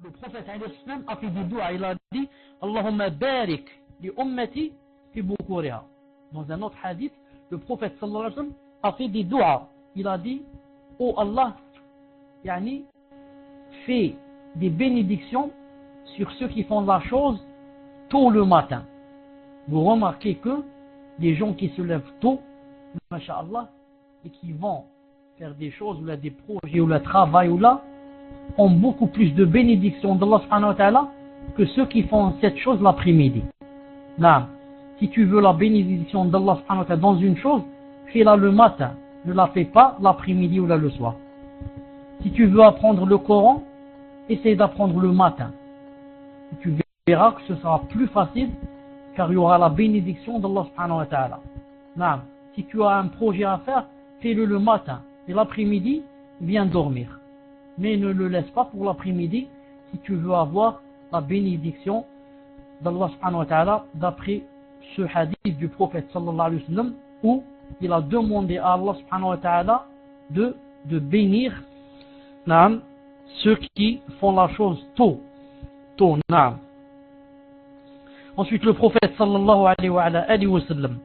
Le prophète a fait des doigts, il a dit Allahumma barik li ummati fi bukuriha. Dans un autre hadith, le prophète sallallahu alayhi wa sallam a fait des doigts. Il a dit oh Allah, fais des bénédictions sur ceux qui font la chose tôt le matin. Vous remarquez que les gens qui se lèvent tôt, masha'Allah, et qui vont faire des choses, ou là, des projets, ou le travail, ou là, ont beaucoup plus de bénédictions d'Allah subhanahu wa ta'ala que ceux qui font cette chose l'après-midi. Là, si tu veux la bénédiction d'Allah subhanahu wa ta'ala dans une chose, fais-la le matin, ne la fais pas l'après-midi ou là le soir. Si tu veux apprendre le Coran, essaye d'apprendre le matin. Et tu verras que ce sera plus facile car il y aura la bénédiction d'Allah subhanahu wa ta'ala. Là, si tu as un projet à faire, fais-le le matin et l'après-midi, viens dormir. Mais ne le laisse pas pour l'après-midi si tu veux avoir la bénédiction d'Allah subhanahu wa ta'ala d'après ce hadith du prophète sallallahu alayhi wa sallam où il a demandé à Allah subhanahu wa ta'ala de bénir ceux qui font la chose tôt. Ensuite le prophète sallallahu alayhi wa sallam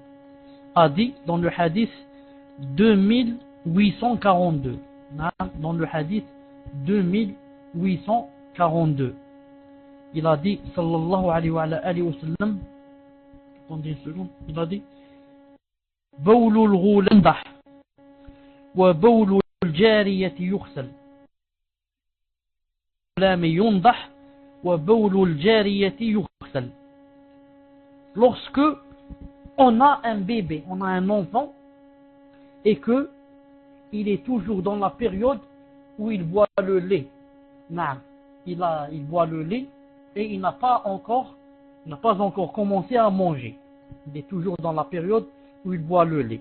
a dit dans le hadith 2842. Dans le hadith 2842. Il a dit sallallahu alayhi wa sallam, attendez une seconde, il a dit bawlul ghulandah wa bawlul jariyati yughsal lam yundah wa bawlul jariyati yughsal. Lorsque on a un bébé, on a un enfant et que il est toujours dans la période où il boit le lait. Il boit le lait et il n'a pas encore commencé à manger. Il est toujours dans la période où il boit le lait.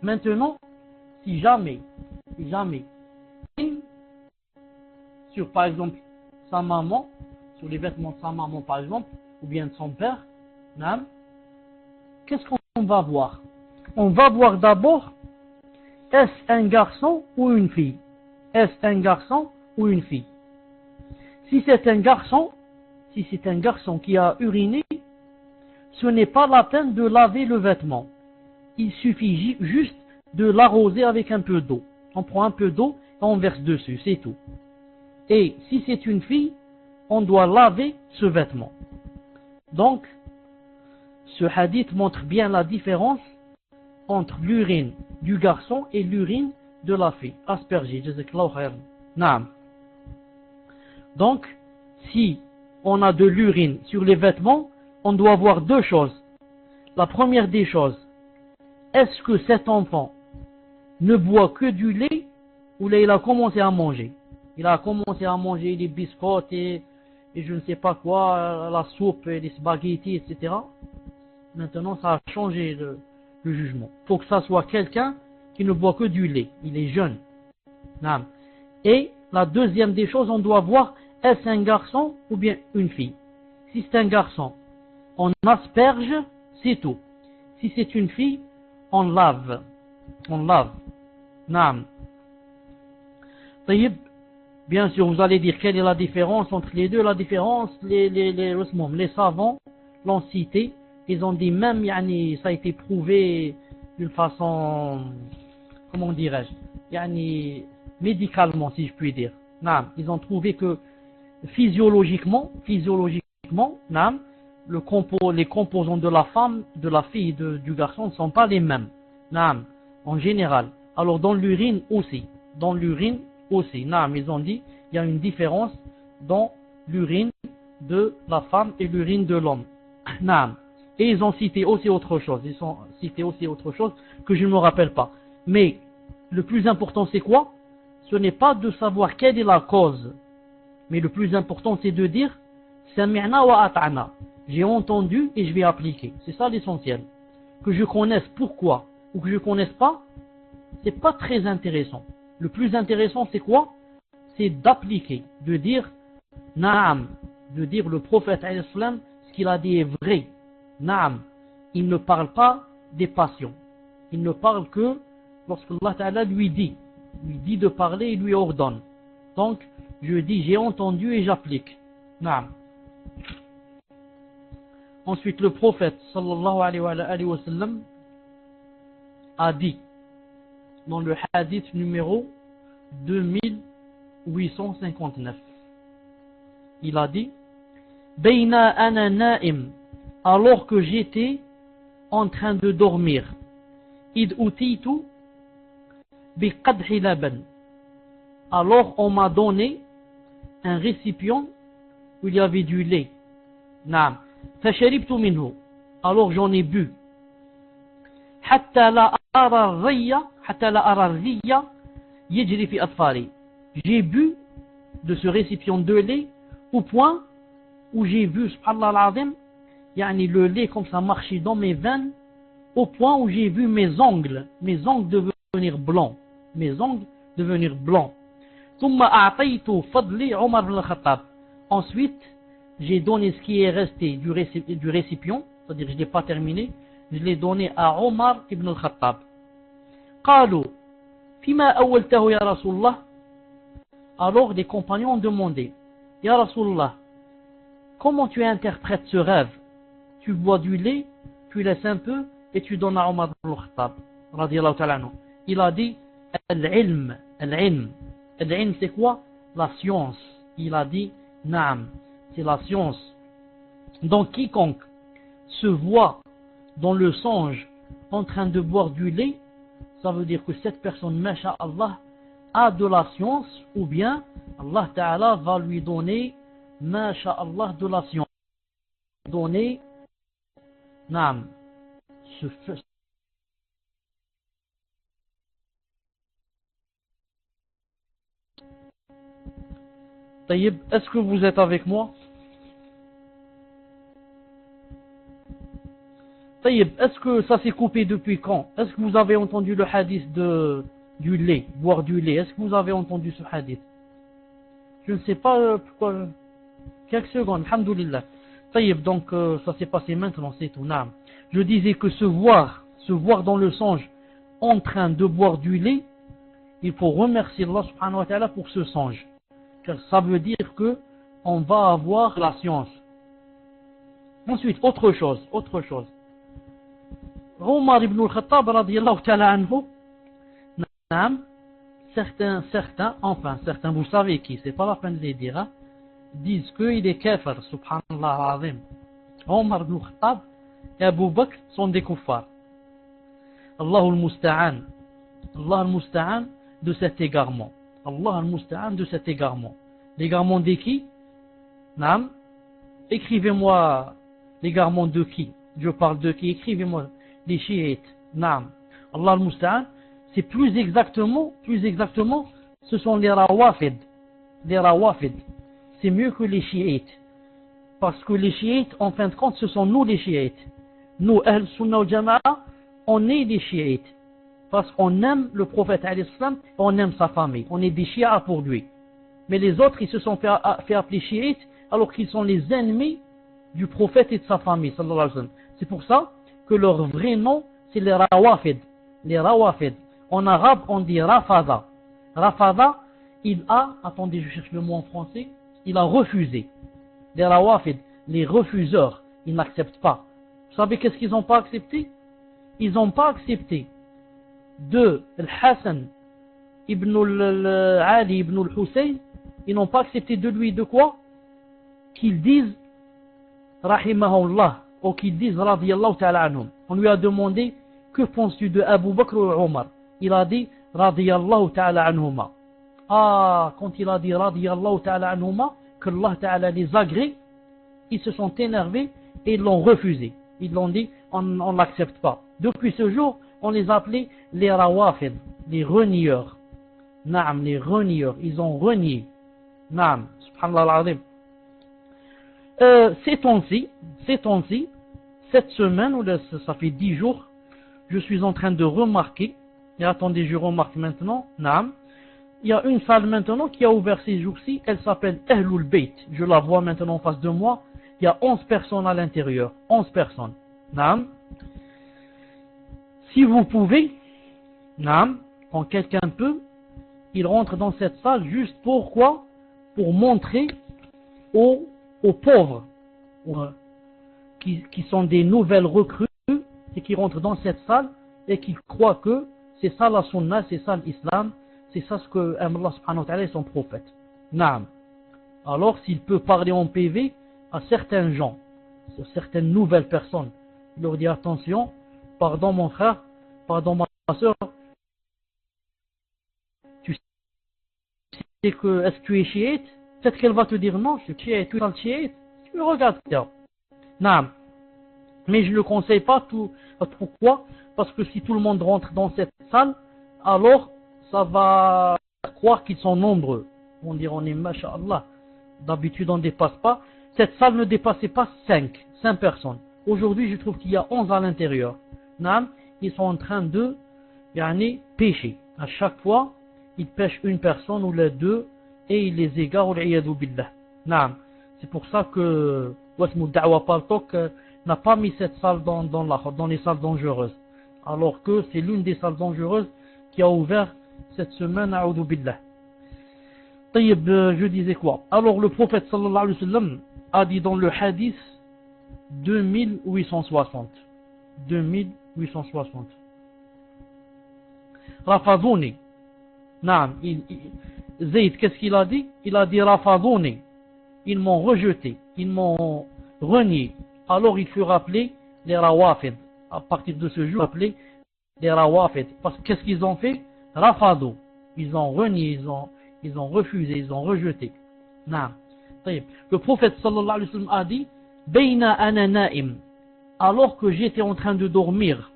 Maintenant, si jamais, sur par exemple sa maman, sur les vêtements de sa maman par exemple, ou bien de son père, qu'est-ce qu'on va voir? On va voir d'abord, est-ce un garçon ou une fille? Est-ce un garçon ou une fille? Si c'est un garçon qui a uriné, ce n'est pas la peine de laver le vêtement. Il suffit juste de l'arroser avec un peu d'eau. On prend un peu d'eau et on verse dessus, c'est tout. Et si c'est une fille, on doit laver ce vêtement. Donc, ce hadith montre bien la différence entre l'urine du garçon et l'urine de la fille. Aspergée, jazakallahu khayran. Naam. Donc, si on a de l'urine sur les vêtements, on doit voir deux choses. La première des choses, est-ce que cet enfant ne boit que du lait ou là il a commencé à manger? Il a commencé à manger des biscottes et je ne sais pas quoi, la soupe, les spaghettis, etc. Maintenant, ça a changé le jugement. Il faut que ça soit quelqu'un qui ne boit que du lait. Il est jeune. Et la deuxième des choses, on doit voir, est-ce un garçon ou bien une fille? Si c'est un garçon, on asperge, c'est tout. Si c'est une fille, on lave. Bien sûr, vous allez dire quelle est la différence entre les deux. La différence, les savants l'ont cité. Ils ont dit même, ça a été prouvé d'une façon, comment dirais-je, médicalement, si je puis dire. Ils ont trouvé que physiologiquement, les composants de la femme, de la fille et du garçon ne sont pas les mêmes. En général. Alors dans l'urine aussi. Ils ont dit il y a une différence dans l'urine de la femme et l'urine de l'homme. Et ils ont cité aussi autre chose. Que je ne me rappelle pas. Mais le plus important c'est quoi? Ce n'est pas de savoir quelle est la cause. Mais le plus important c'est de dire Sami'na wa ata'na. J'ai entendu et je vais appliquer. C'est ça l'essentiel. Que je connaisse pourquoi ou que je connaisse pas, c'est pas très intéressant. Le plus intéressant c'est quoi? C'est d'appliquer, de dire Naam, de dire le prophète alayhi salam, ce qu'il a dit est vrai. Naam, il ne parle pas des passions. Il ne parle que lorsque Allah Ta'ala lui dit de parler, il lui ordonne. Donc, je dis j'ai entendu et j'applique. Naam. Ensuite, le prophète sallallahu alayhi wa sallam a dit dans le hadith numéro 2859. Il a dit Bayna ana na'im, alors que j'étais en train de dormir, id utitu bi qadhi laban, alors on m'a donné un récipient où il y avait du lait. Naam. Fasharibtu minhu, alors j'en ai bu. Hatta la ara riya yajri fi atfari. J'ai bu de ce récipient de lait au point où j'ai vu, subhanallah al-azim, yani le lait comme ça marchait dans mes veines, au point où j'ai vu mes ongles devenir blancs. Mes ongles devenir blancs. ثم أعطيت فضلي عمر بن الخطاب. Ensuite, j'ai donné ce qui est resté du récipient, c'est-à-dire je ne l'ai pas terminé, je l'ai donné à Omar ibn al-Khattab. قالوا فيما أولته يا رسول الله. Alors les compagnons ont demandé, Ya Rasulullah, comment tu interprètes ce rêve? Tu bois du lait, tu laisses un peu et tu donnes à Omar ibn al-Khattab radiyallahu ta'ala anhu. Il a dit al-ilm. Al-ilm c'est quoi? La science. Il a dit Naam, c'est la science. Donc quiconque se voit dans le songe en train de boire du lait, ça veut dire que cette personne, masha'Allah, a de la science, ou bien Allah Ta'ala va lui donner, masha'Allah, de la science. Donner, naam, ce feu. Taïb, est-ce que vous êtes avec moi? Taïb, est-ce que ça s'est coupé depuis quand? Est-ce que vous avez entendu le hadith du lait, boire du lait? Est-ce que vous avez entendu ce hadith? Je ne sais pas pourquoi. Quelques secondes, alhamdoulilah. Taïb, donc ça s'est passé maintenant, c'est tout. Naam. Je disais que se voir dans le songe en train de boire du lait, il faut remercier Allah subhanahu wa ta'ala pour ce songe. Car ça veut dire que on va avoir la science. Ensuite, autre chose. Omar ibn al-Khattab radiyallahu ta'ala anhu, certains, vous savez qui, c'est pas la peine de les dire, hein, disent qu'il est kafir, subhanallah azim. Omar ibn al-Khattab et Abu Bakr sont des kuffars. Allah al-Musta'an de cet égarement. L'égarement de qui? Naam. Écrivez-moi l'égarement de qui? Je parle de qui? Écrivez-moi les chiites. Naam. Allah al-Musta'an, c'est plus exactement, ce sont les rawafid. C'est mieux que les chiites. Parce que les chiites, en fin de compte, ce sont nous les chiites. Nous, Ahl Sunnah wal Jama'a, on est des chiites. Parce qu'on aime le prophète alayhi salam, on aime sa famille. On est des chiites pour lui. Mais les autres, ils se sont fait appeler chiites, alors qu'ils sont les ennemis du prophète et de sa famille, sallallahu alayhi wa sallam. C'est pour ça que leur vrai nom, c'est les rawafid. Les rawafid. En arabe, on dit rafada. Rafada, il a, attendez, je cherche le mot en français, il a refusé. Les rawafid, les refuseurs, ils n'acceptent pas. Vous savez qu'est-ce qu'ils n'ont pas accepté? Ils n'ont pas accepté de Al-Hassan ibn Ali ibn al-Hussein, ils n'ont pas accepté de lui de quoi? Qu'ils disent rahimahullah, ou qu'ils disent radiyallahu ta'ala anhum. On lui a demandé, que penses-tu de Abu Bakr ou Omar? Il a dit radiyallahu ta'ala anhuma. Ah, quand il a dit radiyallahu ta'ala anhuma, que Allah ta'ala les agrée, ils se sont énervés et ils l'ont refusé. Ils l'ont dit, on ne l'accepte pas. Depuis ce jour, on les appelait les rawafid, les renieurs. Naam, les renieurs, ils ont renié. Naam, subhanallah al-azim. Ces temps-ci, cette semaine, ou ça fait 10 jours, je suis en train de remarquer, et attendez, je remarque maintenant, naam, il y a une salle maintenant qui a ouvert ces jours-ci, elle s'appelle Ahlul Bayt. Je la vois maintenant en face de moi, il y a 11 personnes à l'intérieur, 11 personnes. Naam. Si vous pouvez, naam, quand quelqu'un peut, ils rentrent dans cette salle juste pourquoi? Pour montrer aux pauvres qui sont des nouvelles recrues et qui rentrent dans cette salle et qui croient que c'est ça la sunna, c'est ça l'islam, c'est ça ce que aime Allah subhanahu wa ta'ala et son prophète. Naam. Alors s'il peut parler en PV à certains gens, à certaines nouvelles personnes, il leur dit attention, pardon mon frère, pardon ma soeur, tu sais que est-ce que tu es chiite? Peut-être qu'elle va te dire non, je suis chiite, tu es chiite, tu me regardes bien. Naam. Mais je ne le conseille pas tout. Pourquoi? Parce que si tout le monde rentre dans cette salle, alors ça va croire qu'ils sont nombreux. On dirait on est masha'Allah. D'habitude on ne dépasse pas. Cette salle ne dépassait pas 5 personnes. Aujourd'hui je trouve qu'il y a 11 à l'intérieur. Naam, ils sont en train de pêcher. À chaque fois, ils pêchent une personne ou les deux et ils les égarent. Naam. C'est pour ça que Wasmud Da'wa Paltok n'a pas mis cette salle dans les salles dangereuses. Alors que c'est l'une des salles dangereuses qui a ouvert cette semaine à A'udhu Billah. Je disais quoi? Alors le prophète sallallahu alayhi wa sallam a dit dans le hadith 2860. Rafadouni. Naam. Zayd, qu'est-ce qu'il a dit? Il a dit Rafadouni. Ils m'ont rejeté, ils m'ont renié. Alors il fut rappelé les Rawafid. À partir de ce jour, appelé les Rawafid. Parce que qu'est-ce qu'ils ont fait? Rafadou. Ils ont renié, ils ont refusé, ils ont rejeté. Non. Le prophète sallallahu alayhi wa sallam a dit Bayna ana na'im. Alors que j'étais en train de dormir,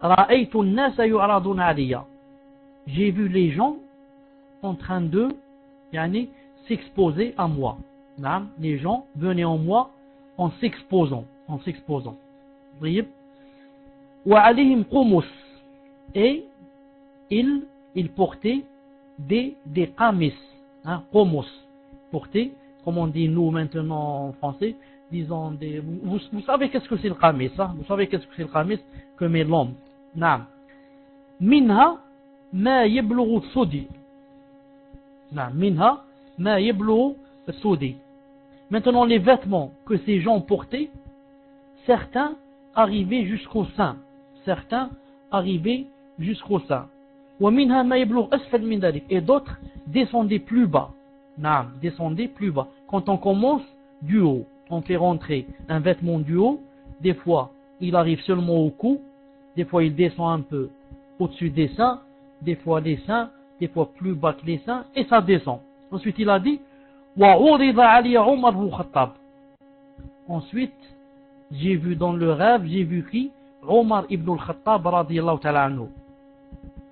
Ra'aytu an-nasa yu'raduna alayya. J'ai vu les gens en train de s'exposer à moi. Non. Les gens venaient en moi en s'exposant. Wa alayhim qumus. Et ils portaient des qamis. Qumus. Portaient, comme on dit nous maintenant en français, disons des. Vous savez qu'est-ce que c'est le qamis, hein? Vous savez qu'est-ce que c'est le qamis que met l'homme. Naam. Minha ma yablughu sudi. Naam. Minha ma yablughu sudi. Maintenant, les vêtements que ces gens portaient, certains arrivaient jusqu'au sein. Et d'autres descendaient plus bas. Descendaient plus bas. Quand on commence du haut, on fait rentrer un vêtement du haut. Des fois, il arrive seulement au cou. Des fois, il descend un peu au-dessus des seins. Des fois, les seins. Des fois, plus bas que les seins. Et ça descend. Ensuite, il a dit Ensuite, j'ai vu dans le rêve, j'ai vu qui? Omar ibn al-Khattab radiyallahu ta'ala anhu.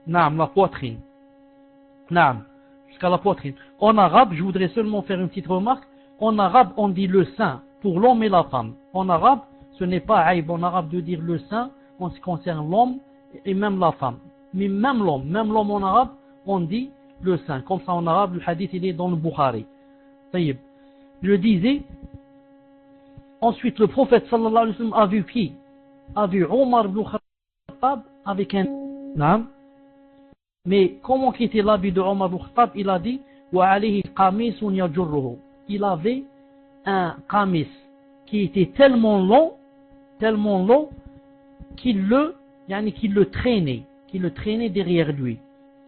Naam, la poitrine. Naam, jusqu'à la poitrine. En arabe, je voudrais seulement faire une petite remarque. En arabe, on dit le sein pour l'homme et la femme. En arabe, ce n'est pas aïb en arabe de dire le sein en ce qui concerne l'homme et même la femme. Mais même l'homme en arabe, on dit le sein. Comme ça en arabe, le hadith il est dans le Bukhari. Je disais, ensuite le prophète sallallahu alayhi wa sallam a vu qui? A vu Omar ibn Khattab avec un naam. Mais comment était l'habit de Omar ibn Khattab? Il a dit wa alayhi qamisun yajurruhu. Il avait un qamis qui était tellement long qu'il le traînait derrière lui.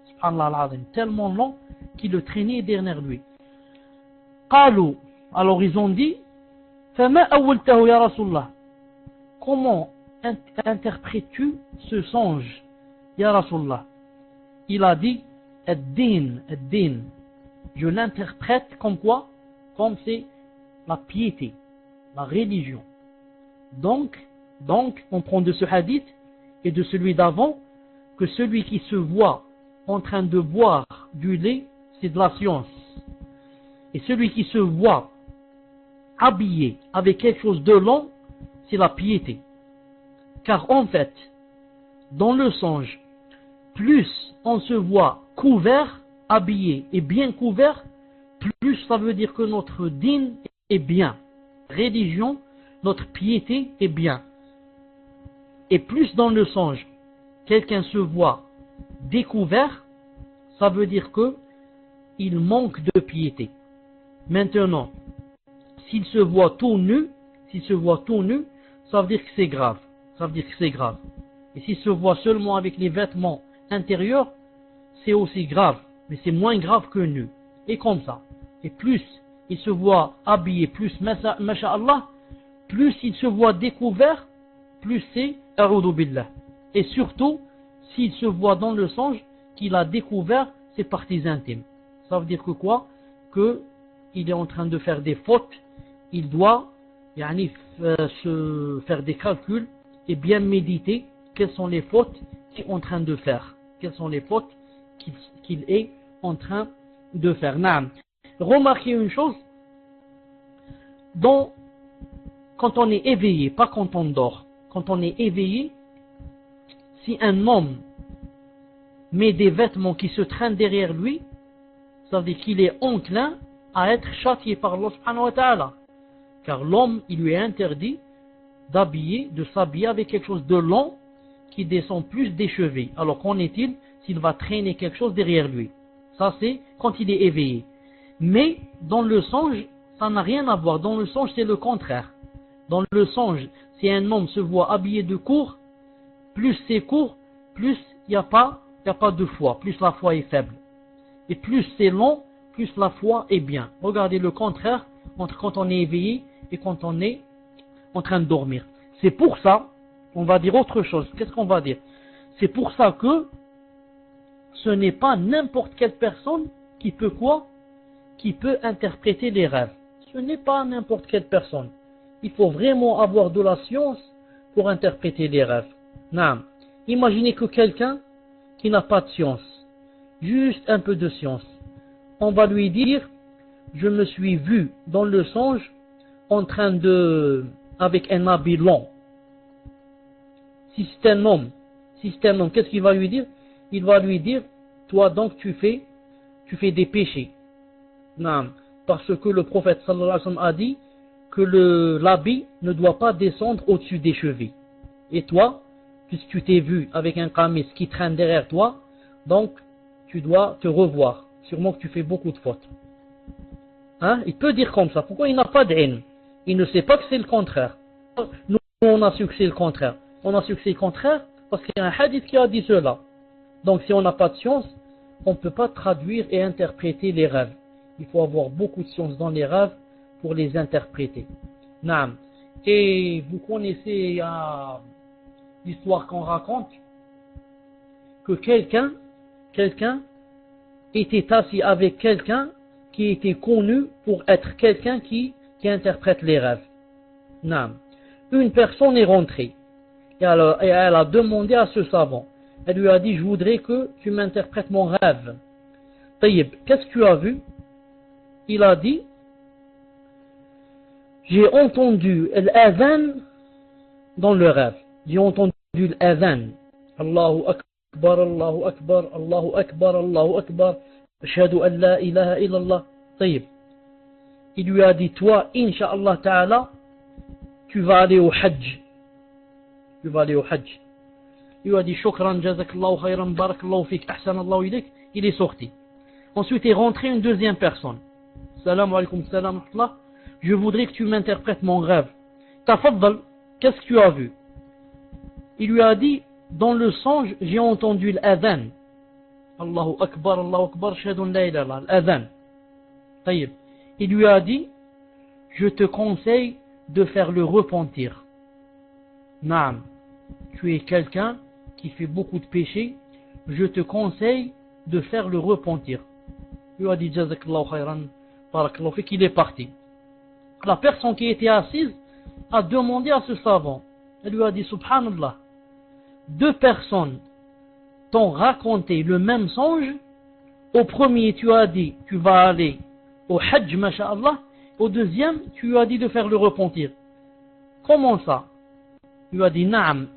Subhanallah al-azim, tellement long qu'il le traînait derrière lui. Qalu, alors ils ont dit Fama awwaltahu ya Rasulullah. Comment interprètes-tu ce songe, ya Rasulullah? Il a dit ad-din. Je l'interprète comme quoi? Comme c'est la piété, la religion. Donc, on prend de ce hadith et de celui d'avant que celui qui se voit en train de boire du lait, c'est de la science. Et celui qui se voit habillé avec quelque chose de long, c'est la piété. Car en fait, dans le songe, plus on se voit couvert, habillé et bien couvert, plus ça veut dire que notre din est bien. Religion, notre piété est bien. Et plus dans le songe, quelqu'un se voit découvert, ça veut dire que il manque de piété. Maintenant, s'il se voit tout nu, ça veut dire que c'est grave. Et s'il se voit seulement avec les vêtements intérieurs, c'est aussi grave, mais c'est moins grave que nu. Et comme ça. Et plus il se voit habillé, plus, masha'Allah, plus il se voit découvert, plus c'est a'udhu billah. Et surtout, s'il se voit dans le songe qu'il a découvert ses parties intimes. Ça veut dire que quoi? Que il est en train de faire des fautes, il doit se faire des calculs et bien méditer quelles sont les fautes qu'il est en train de faire. Quelles sont les fautes qu'il est en train de faire. Naam. Remarquez une chose, quand on est éveillé, pas quand on dort, quand on est éveillé, si un homme met des vêtements qui se traînent derrière lui, ça veut dire qu'il est enclin à être châtié par Allah subhanahu wa ta'ala. Car l'homme, il lui est interdit de s'habiller avec quelque chose de long qui descend plus des chevilles. Alors qu'en est-il s'il va traîner quelque chose derrière lui? Ça c'est quand il est éveillé. Mais dans le songe, ça n'a rien à voir. Dans le songe, c'est le contraire. Dans le songe, si un homme se voit habillé de court, plus c'est court, plus il n'y a pas de foi, plus la foi est faible. Et plus c'est long, plus la foi est bien. Regardez le contraire entre quand on est éveillé et quand on est en train de dormir. C'est pour ça, on va dire autre chose. Qu'est-ce qu'on va dire? C'est pour ça que ce n'est pas n'importe quelle personne qui peut quoi? Qui peut interpréter les rêves. Ce n'est pas n'importe quelle personne. Il faut vraiment avoir de la science pour interpréter les rêves. Non. Imaginez que quelqu'un qui n'a pas de science, juste un peu de science, on va lui dire, je me suis vu dans le songe en train avec un habit long. Si c'est un homme, qu'est-ce qu'il va lui dire? Il va lui dire, toi donc tu fais des péchés. Non, parce que le prophète sallallahu alayhi wa sallam a dit que l'habit ne doit pas descendre au-dessus des chevilles. Et toi, puisque tu t'es vu avec un qamis qui traîne derrière toi, donc tu dois te revoir. Sûrement que tu fais beaucoup de fautes. Hein? Il peut dire comme ça. Pourquoi il n'a pas d'ilm? Il ne sait pas que c'est le contraire. Nous, on a su que c'est le contraire. On a su que c'est le contraire parce qu'il y a un hadith qui a dit cela. Donc si on n'a pas de science, on ne peut pas traduire et interpréter les rêves. Il faut avoir beaucoup de science dans les rêves pour les interpréter. Naam. Et vous connaissez l'histoire qu'on raconte que quelqu'un était assis avec quelqu'un qui était connu pour être quelqu'un qui interprète les rêves. Naam. Une personne est rentrée et elle a demandé à ce savant. Elle lui a dit, je voudrais que tu m'interprètes mon rêve. Taïeb, qu'est-ce que tu as vu? Il a dit, j'ai entendu l'adhan dans le rêve. J'ai entendu l'adhan. Allahu Akbar, Allahu Akbar, Allahu Akbar, Allahu Akbar. Ashhadu an la ilaha illallah. Taïeb. Il lui a dit, toi, Inch'Allah Ta'ala, tu vas aller au Hajj. Il lui a dit, shukran, jazakallahu khayran, barakallahu fik, ahsanallahu ilayk. Il est sorti. Ensuite est rentré une deuxième personne. Salam alaykum, salam alaykum. Je voudrais que tu m'interprètes mon rêve. Tafaddal, qu'est-ce que tu as vu? Il lui a dit, dans le songe, j'ai entendu l'adhan. Allahu Akbar, shahadun la ilaha illallah, l'adhan. Taïb. Il lui a dit, je te conseille de faire le repentir. Naam, tu es quelqu'un qui fait beaucoup de péchés, je te conseille de faire le repentir. Il lui a dit, jazakallahu khayran, barakallahu fik, il est parti. La personne qui était assise a demandé à ce savant. Elle lui a dit, subhanallah, deux personnes t'ont raconté le même songe. Au premier, tu as dit, tu vas aller au Hajj, masha'Allah. Au deuxième, tu lui as dit de faire le repentir. Comment ça? Il lui a dit, na'am.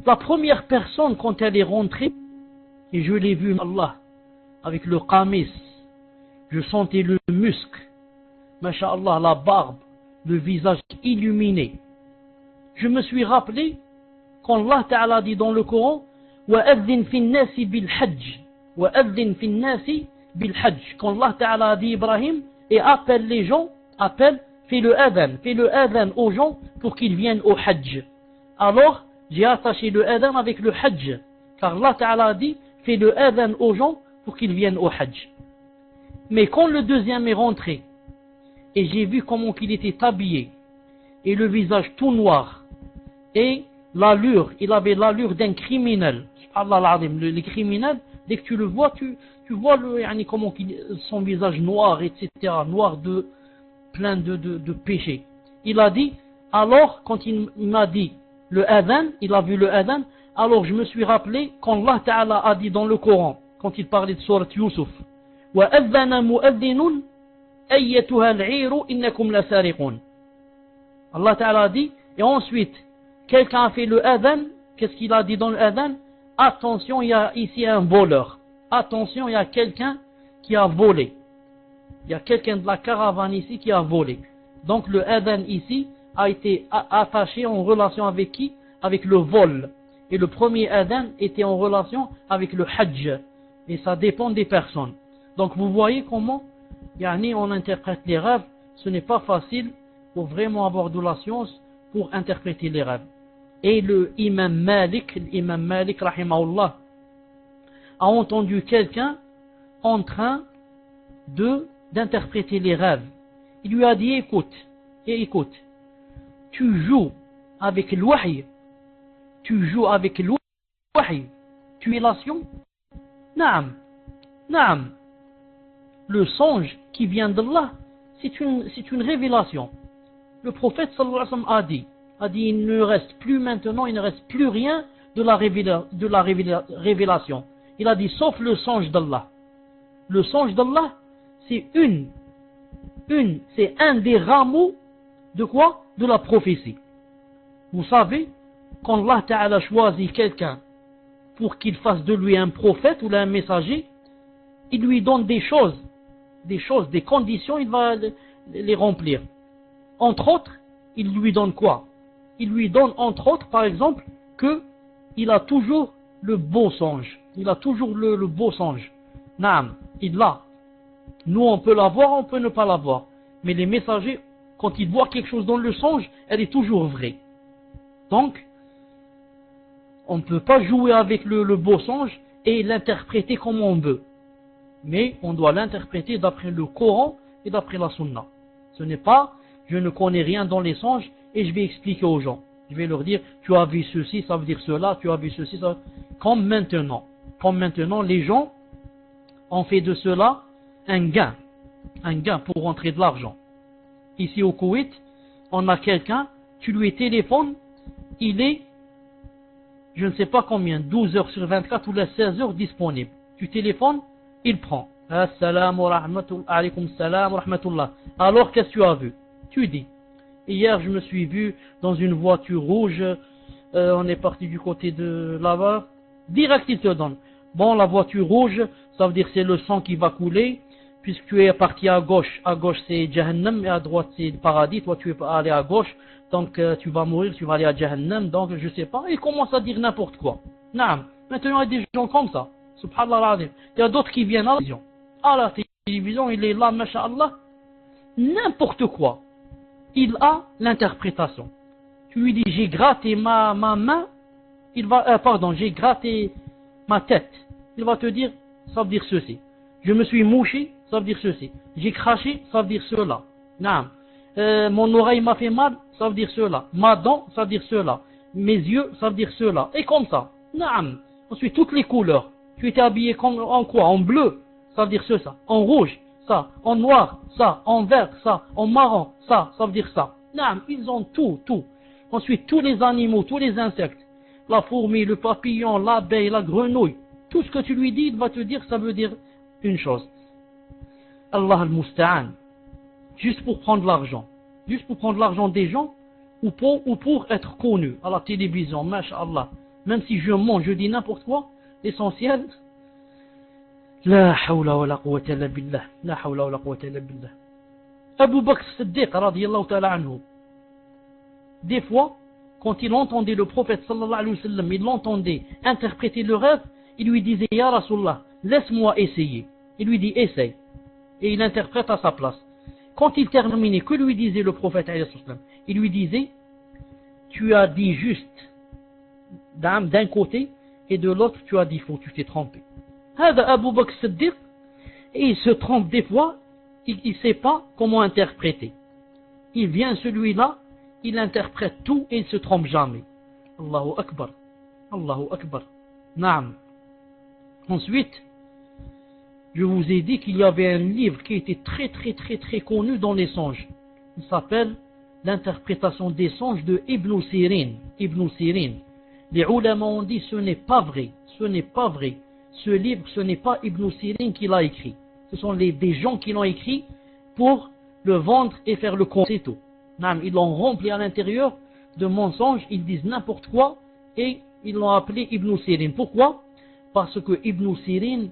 La première personne, quand elle est rentrée, et je l'ai vu, Allah, avec le qamis, je sentais le musc, masha'Allah, la barbe, le visage illuminé. Je me suis rappelé quand Allah Ta'ala dit dans le Coran, وَأَذِّنْ فِي النَّاسِ بِالْحَجِّ وَأَذِّنْ فِي النَّاسِ بِالْحَجِّ. Quand Allah Ta'ala a dit Ibrahim, et appelle les gens, fais le adhan aux gens pour qu'ils viennent au hajj. Alors, j'ai attaché le adhan avec le hajj, car Allah Ta'ala a dit, fais le adhan aux gens pour qu'ils viennent au hajj. Mais quand le deuxième est rentré, et j'ai vu comment il était habillé, et le visage tout noir, et l'allure, il avait l'allure d'un criminel. Subhanallah al-Azim, les criminels, dès que tu le vois, tu vois comment son visage noir, etc., noir de plein de péchés. Il a dit, alors quand il m'a dit le adhan, il a vu le adhan, alors je me suis rappelé quand Allah Ta'ala a dit dans le Coran, quand il parlait de sourate Yusuf, وَأَذَّنَ مُؤَذِّنٌ أَيَّتُهَا الْعِيرُ إِنَّكُمْ لَسَارِقُونَ. Allah Ta'ala a dit, et ensuite, quelqu'un a fait le adhan, qu'est-ce qu'il a dit dans le adhan? Attention, il y a ici un voleur. Attention, il y a quelqu'un qui a volé. Il y a quelqu'un de la caravane ici qui a volé. Donc le adhan ici a été attaché en relation avec qui? Avec le vol. Et le premier adhan était en relation avec le hajj. Et ça dépend des personnes. Donc vous voyez comment on interprète les rêves. Ce n'est pas facile pour vraiment avoir de la science pour interpréter les rêves. Et le imam Malik rahimahullah, a entendu quelqu'un en train d'interpréter les rêves. Il lui a dit, écoute, tu joues avec le wahy, tu es l'ation? Naam. Le songe qui vient d'Allah, c'est une révélation. Le prophète sallallahu alayhi wa sallam a dit, il ne reste plus rien de la révélation. Il a dit, sauf le songe d'Allah. Le songe d'Allah, c'est c'est un des rameaux de quoi? De la prophétie. Vous savez, quand Allah Ta'ala choisit quelqu'un pour qu'il fasse de lui un prophète ou un messager, il lui donne des conditions, il va les remplir. Entre autres, il lui donne quoi? Il lui donne entre autres, par exemple, qu'il a toujours le beau songe. Il a toujours le beau songe. Naam, il l'a. Nous, on peut l'avoir, on peut ne pas l'avoir. Mais les messagers, quand ils voient quelque chose dans le songe, elle est toujours vraie. Donc, on ne peut pas jouer avec le beau songe et l'interpréter comme on veut. Mais on doit l'interpréter d'après le Coran et d'après la Sunna. Ce n'est pas, je ne connais rien dans les songes et je vais expliquer aux gens. Je vais leur dire, tu as vu ceci, ça veut dire cela, tu as vu ceci, ça. Comme maintenant, les gens ont fait de cela un gain pour rentrer de l'argent. Ici au Koweït, on a quelqu'un, tu lui téléphones, il est, je ne sais pas combien, 12 heures sur 24 ou les 16 heures disponible. Tu téléphones, il prend. Assalamu alaykum salam wa rahmatullah. Alors qu'est-ce que tu as vu? Tu dis, hier je me suis vu dans une voiture rouge, on est parti du côté de là-bas. Direct il te donne. Bon, la voiture rouge, ça veut dire c'est le sang qui va couler, puisque tu es parti à gauche c'est Jahannam et à droite c'est le paradis, toi tu es allé à gauche, donc tu vas mourir, tu vas aller à Jahannam, donc je sais pas, il commence à dire n'importe quoi. Naam. Maintenant il y a des gens comme ça, subhanallah. Il y a d'autres qui viennent à la télévision, il est là, masha'Allah, n'importe quoi. Il a l'interprétation. Tu lui dis j'ai gratté ma main, j'ai gratté ma tête. Il va te dire, ça veut dire ceci. Je me suis mouché, ça veut dire ceci. J'ai craché, ça veut dire cela. Naam. Mon oreille m'a fait mal, ça veut dire cela. Ma dent, ça veut dire cela. Mes yeux, ça veut dire cela. Et comme ça. Naam. Ensuite, toutes les couleurs. Tu étais habillé en quoi? En bleu, ça veut dire ça. En rouge, ça. En noir, ça. En vert, ça. En marron, ça. Ça veut dire ça. Naam. Ils ont tout. Ensuite, tous les animaux, tous les insectes. La fourmi, le papillon, l'abeille, la grenouille. Tout ce que tu lui dis, il va te dire, ça veut dire une chose. Allah al-Musta'an. Juste pour prendre l'argent. Juste pour prendre l'argent des gens ou pour être connu à la télévision. Masha'Allah. Même si je mens, je dis n'importe quoi, l'essentiel, la hawla wa la quwwata illa billah. La hawla wa la quwwata illa billah. Abu Bakr Siddiq radiyallahu ta'ala anhu. Des fois, quand il entendait le prophète sallallahu alayhi wa sallam, il l'entendait interpréter le rêve, il lui disait « Ya Rasulallah, laisse-moi essayer ». Il lui dit « Essaye ». Et il interprète à sa place. Quand il terminait, que lui disait le prophète alayhi wa sallam? Il lui disait « Tu as dit juste d'un côté, et de l'autre tu as dit faux, tu t'es trompé ». Hada Abu Bakr Siddiq, et il se trompe des fois, il ne sait pas comment interpréter. Il vient celui-là, il interprète tout et il ne se trompe jamais. Allahu Akbar. Allahu Akbar. Naam. Ensuite, je vous ai dit qu'il y avait un livre qui était très connu dans les songes. Il s'appelle L'interprétation des songes de Ibn Sirin. Ibn Sirin. Les ulama ont dit ce n'est pas vrai. Ce n'est pas vrai. Ce livre, ce n'est pas Ibn Sirin qui l'a écrit. Ce sont des gens qui l'ont écrit pour le vendre et faire le compte, c'est tout. Ils l'ont rempli à l'intérieur de mensonges, ils disent n'importe quoi et ils l'ont appelé Ibn Sirin. Pourquoi? Parce que Ibn Sirin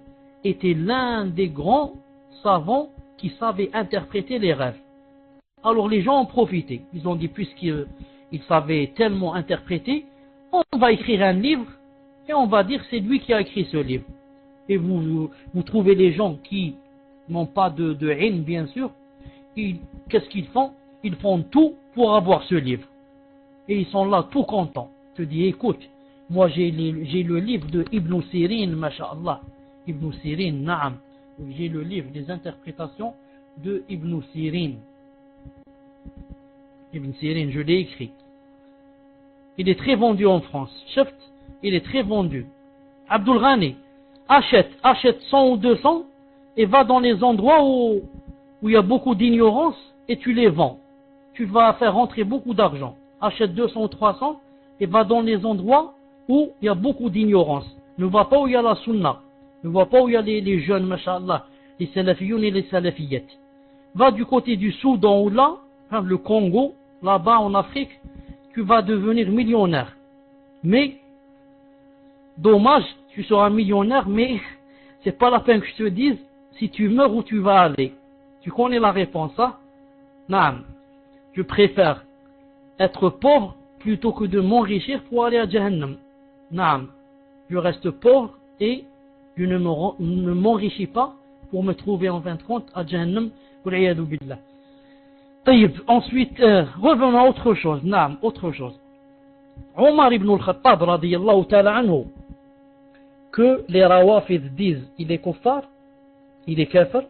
était l'un des grands savants qui savaient interpréter les rêves. Alors les gens ont profité. Ils ont dit puisqu'il savait tellement interpréter, on va écrire un livre et on va dire c'est lui qui a écrit ce livre. Et vous trouvez les gens qui n'ont pas de ilm, bien sûr, qu'est-ce qu'ils font? Ils font tout pour avoir ce livre. Et ils sont là tout contents. Je te dis, écoute, moi j'ai le livre de Ibn Sirin, masha'Allah. Ibn Sirin, na'am. J'ai le livre des interprétations de Ibn Sirin. Ibn Sirin, je l'ai écrit. Il est très vendu en France. Shaft, il est très vendu. Abdul Ghani, achète 100 ou 200 et va dans les endroits où il y a beaucoup d'ignorance et tu les vends. Tu vas faire rentrer beaucoup d'argent. Achète 200 ou 300 et va dans les endroits où il y a beaucoup d'ignorance. Ne va pas où il y a la sunna. Ne va pas où il y a les jeunes, masha'Allah, les salafiyoun et les salafiyat. Va du côté du Soudan ou là, le Congo, là-bas en Afrique, tu vas devenir millionnaire. Mais, dommage, tu seras millionnaire, mais c'est pas la peine que je te dise si tu meurs où tu vas aller. Tu connais la réponse, hein? Naam. Je préfère être pauvre plutôt que de m'enrichir pour aller à Jahannam. Naam. Je reste pauvre et je ne m'enrichis pas pour me trouver en fin de compte à Jahannam. Wal'iyadu billah. Ensuite, revenons à autre chose. Naam, autre chose. Omar ibn al-Khattab, radiyallahu ta'ala anhu, que les Rawafid disent il est kuffar, il est kafir,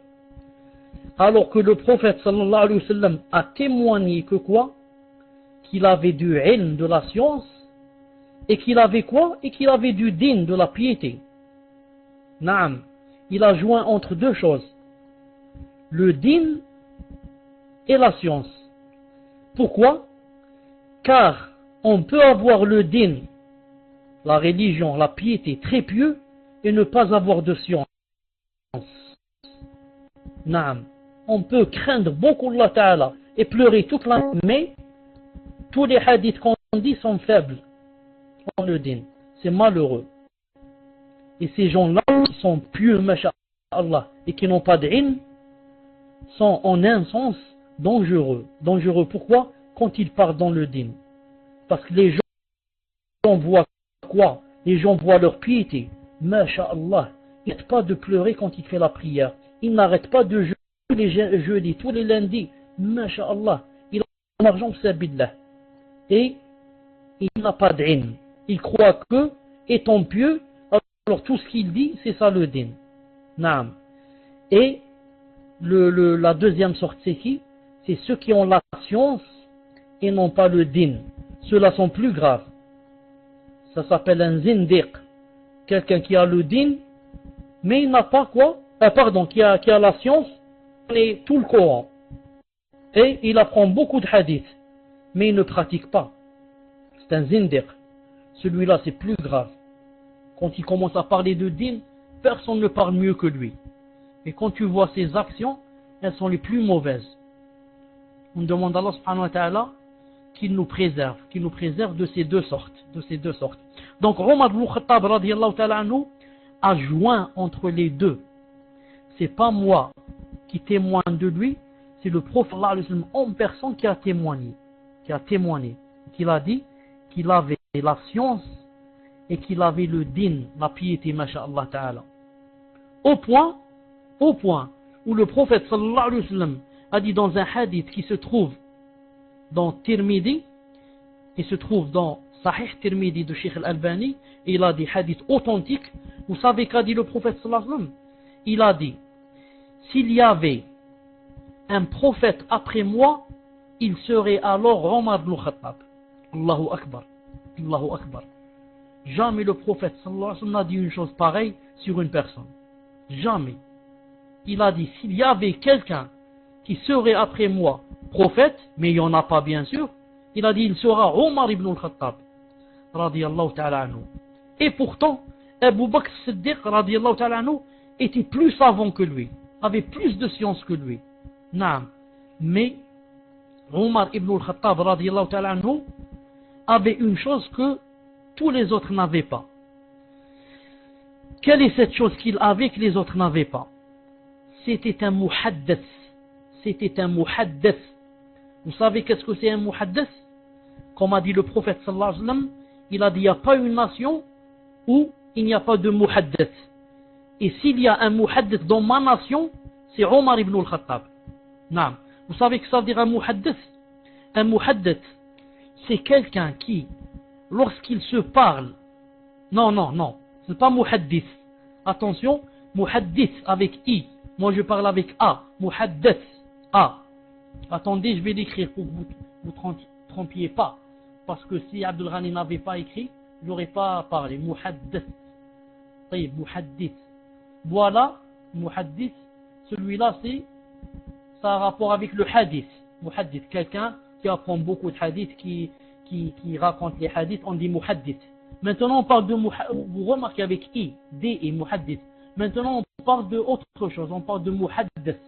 alors que le prophète sallallahu alayhi wa sallam a témoigné que quoi? Qu'il avait du ilm, de la science, et qu'il avait quoi? Et qu'il avait du din, de la piété. Naam, il a joint entre deux choses, le din et la science. Pourquoi? Car on peut avoir le din, la religion, la piété très pieux, et ne pas avoir de science. Naam. On peut craindre beaucoup Allah Ta'ala et pleurer toute la nuit, mais tous les hadiths qu'on dit sont faibles dans le din. C'est malheureux. Et ces gens-là qui sont pieux, masha'Allah, et qui n'ont pas d'ilm, sont en un sens dangereux. Dangereux pourquoi? Quand ils partent dans le din. Parce que les gens voient quoi? Les gens voient leur piété. Masha'Allah. Il n'arrête pas de pleurer quand il fait la prière. Il n'arrête pas de jeûner tous les jeudis, tous les lundis. Masha'Allah. Il a de l'argent, c'est billah. Et il n'a pas d'ilm. Il croit que, étant pieux, alors tout ce qu'il dit, c'est ça le din. Naam. Et la deuxième sorte, c'est qui? C'est ceux qui ont la science et n'ont pas le din. Ceux-là sont plus graves. Ça s'appelle un zindiq. Quelqu'un qui a le din, mais il n'a pas quoi? Qui a la science et tout le Coran. Et il apprend beaucoup de hadiths, mais il ne pratique pas. C'est un zindiq. Celui-là, c'est plus grave. Quand il commence à parler de din, personne ne parle mieux que lui. Et quand tu vois ses actions, elles sont les plus mauvaises. On demande à Allah subhanahu wa ta'ala qu'il nous préserve de ces deux sortes. Donc Omar ibn Khattab radiyallahu ta'ala anhu a joint entre les deux. C'est pas moi qui témoigne de lui, c'est le prophète en personne qui a témoigné. Qu'il a dit, qu'il avait la science et qu'il avait le din, la piété, masha'Allah ta'ala. Au point où le prophète sallallahu alayhi wa sallam a dit dans un hadith qui se trouve dans Tirmidhi et se trouve dans Sahih Tirmidhi de Sheikh Al-Albani, et il a des hadiths authentiques. Vous savez qu'a dit le prophète sallallahu alayhi wa sallam? Il a dit, s'il y avait un prophète après moi, il serait alors Omar ibn Khattab. Allahu Akbar. Allahu Akbar. Jamais le prophète sallallahu alayhi wa sallam n'a dit une chose pareille sur une personne. Jamais. Il a dit, s'il y avait quelqu'un qui serait après moi prophète, mais il n'y en a pas bien sûr, il a dit, il sera Omar ibn al-Khattab, radiyallahu ta'ala anhu. Et pourtant, Abu Bakr Siddiq, radiyallahu ta'ala anhu, était plus savant que lui, avait plus de science que lui. Naam. Mais Omar ibn al-Khattab, radiyallahu ta'ala anhu, avait une chose que tous les autres n'avaient pas. Quelle est cette chose qu'il avait que les autres n'avaient pas? C'était un muhaddith. C'était un muhaddith. Vous savez qu'est-ce que c'est un muhaddith? Comme a dit le prophète sallallahu alayhi wa sallam, il a dit, il n'y a pas une nation où il n'y a pas de muhaddith. Et s'il y a un muhaddith dans ma nation, c'est Omar ibn al-Khattab. Naam. Vous savez ce que ça veut dire un muhaddith? Un muhaddith, c'est quelqu'un qui, lorsqu'il se parle, non, c'est pas muhaddith. Attention, muhaddith avec I. Moi je parle avec A. Muhaddith. A. Attendez, je vais l'écrire pour que vous trompiez pas. Parce que si Abdul Ghani n'avait pas écrit, je n'aurais pas parlé. Muhaddith. Muhaddith. Voilà, muhaddith. Celui-là, ça a rapport avec le hadith. Muhaddith, quelqu'un qui apprend beaucoup de hadiths, qui raconte les hadiths, on dit muhaddith. Maintenant, on parle de vous remarquez avec I, D et muhaddith. Maintenant, on parle de autre chose. On parle de muhaddith.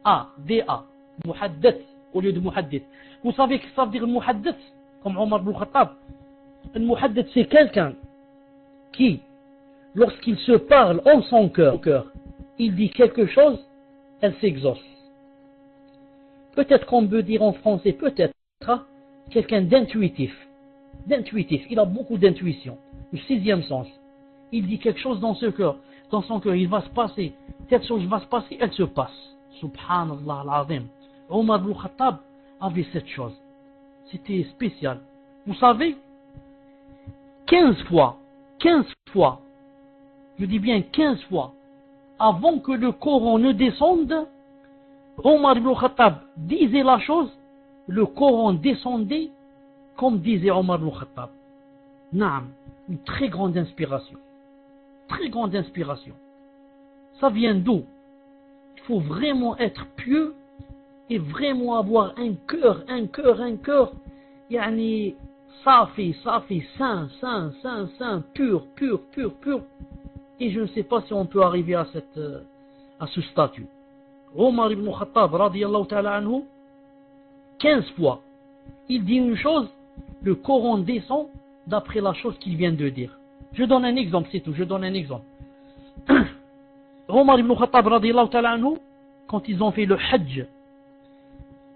A, D-A. Muhaddith au lieu de muhaddith. Vous savez ce que ça veut dire muhaddith? Comme Omar ibn Khattab. Un muhaddith, c'est quelqu'un qui, lorsqu'il se parle en son cœur, il dit quelque chose, elle s'exauce. Peut-être qu'on peut dire en français, peut-être, quelqu'un d'intuitif. Il a beaucoup d'intuition. Le sixième sens. Il dit quelque chose dans son cœur, il va se passer. Cette chose va se passer, elle se passe. Subhanallah al-Azim. Omar ibn Khattab avait cette chose. C'était spécial. Vous savez, 15 fois, je dis bien 15 fois, avant que le Coran ne descende, Omar ibn Khattab disait la chose, le Coran descendait comme disait Omar ibn Khattab. Naam, une très grande inspiration. Très grande inspiration. Ça vient d'où? Il faut vraiment être pieux et vraiment avoir un cœur, yani, safi, saint, pur. Et je ne sais pas si on peut arriver à ce statut. Omar ibn Khattab, radiyallahu ta'ala anhu, 15 fois, il dit une chose, le Coran descend d'après la chose qu'il vient de dire. Je donne un exemple, c'est tout, Omar ibn Khattab, radiyallahu ta'ala anhu, quand ils ont fait le Hajj,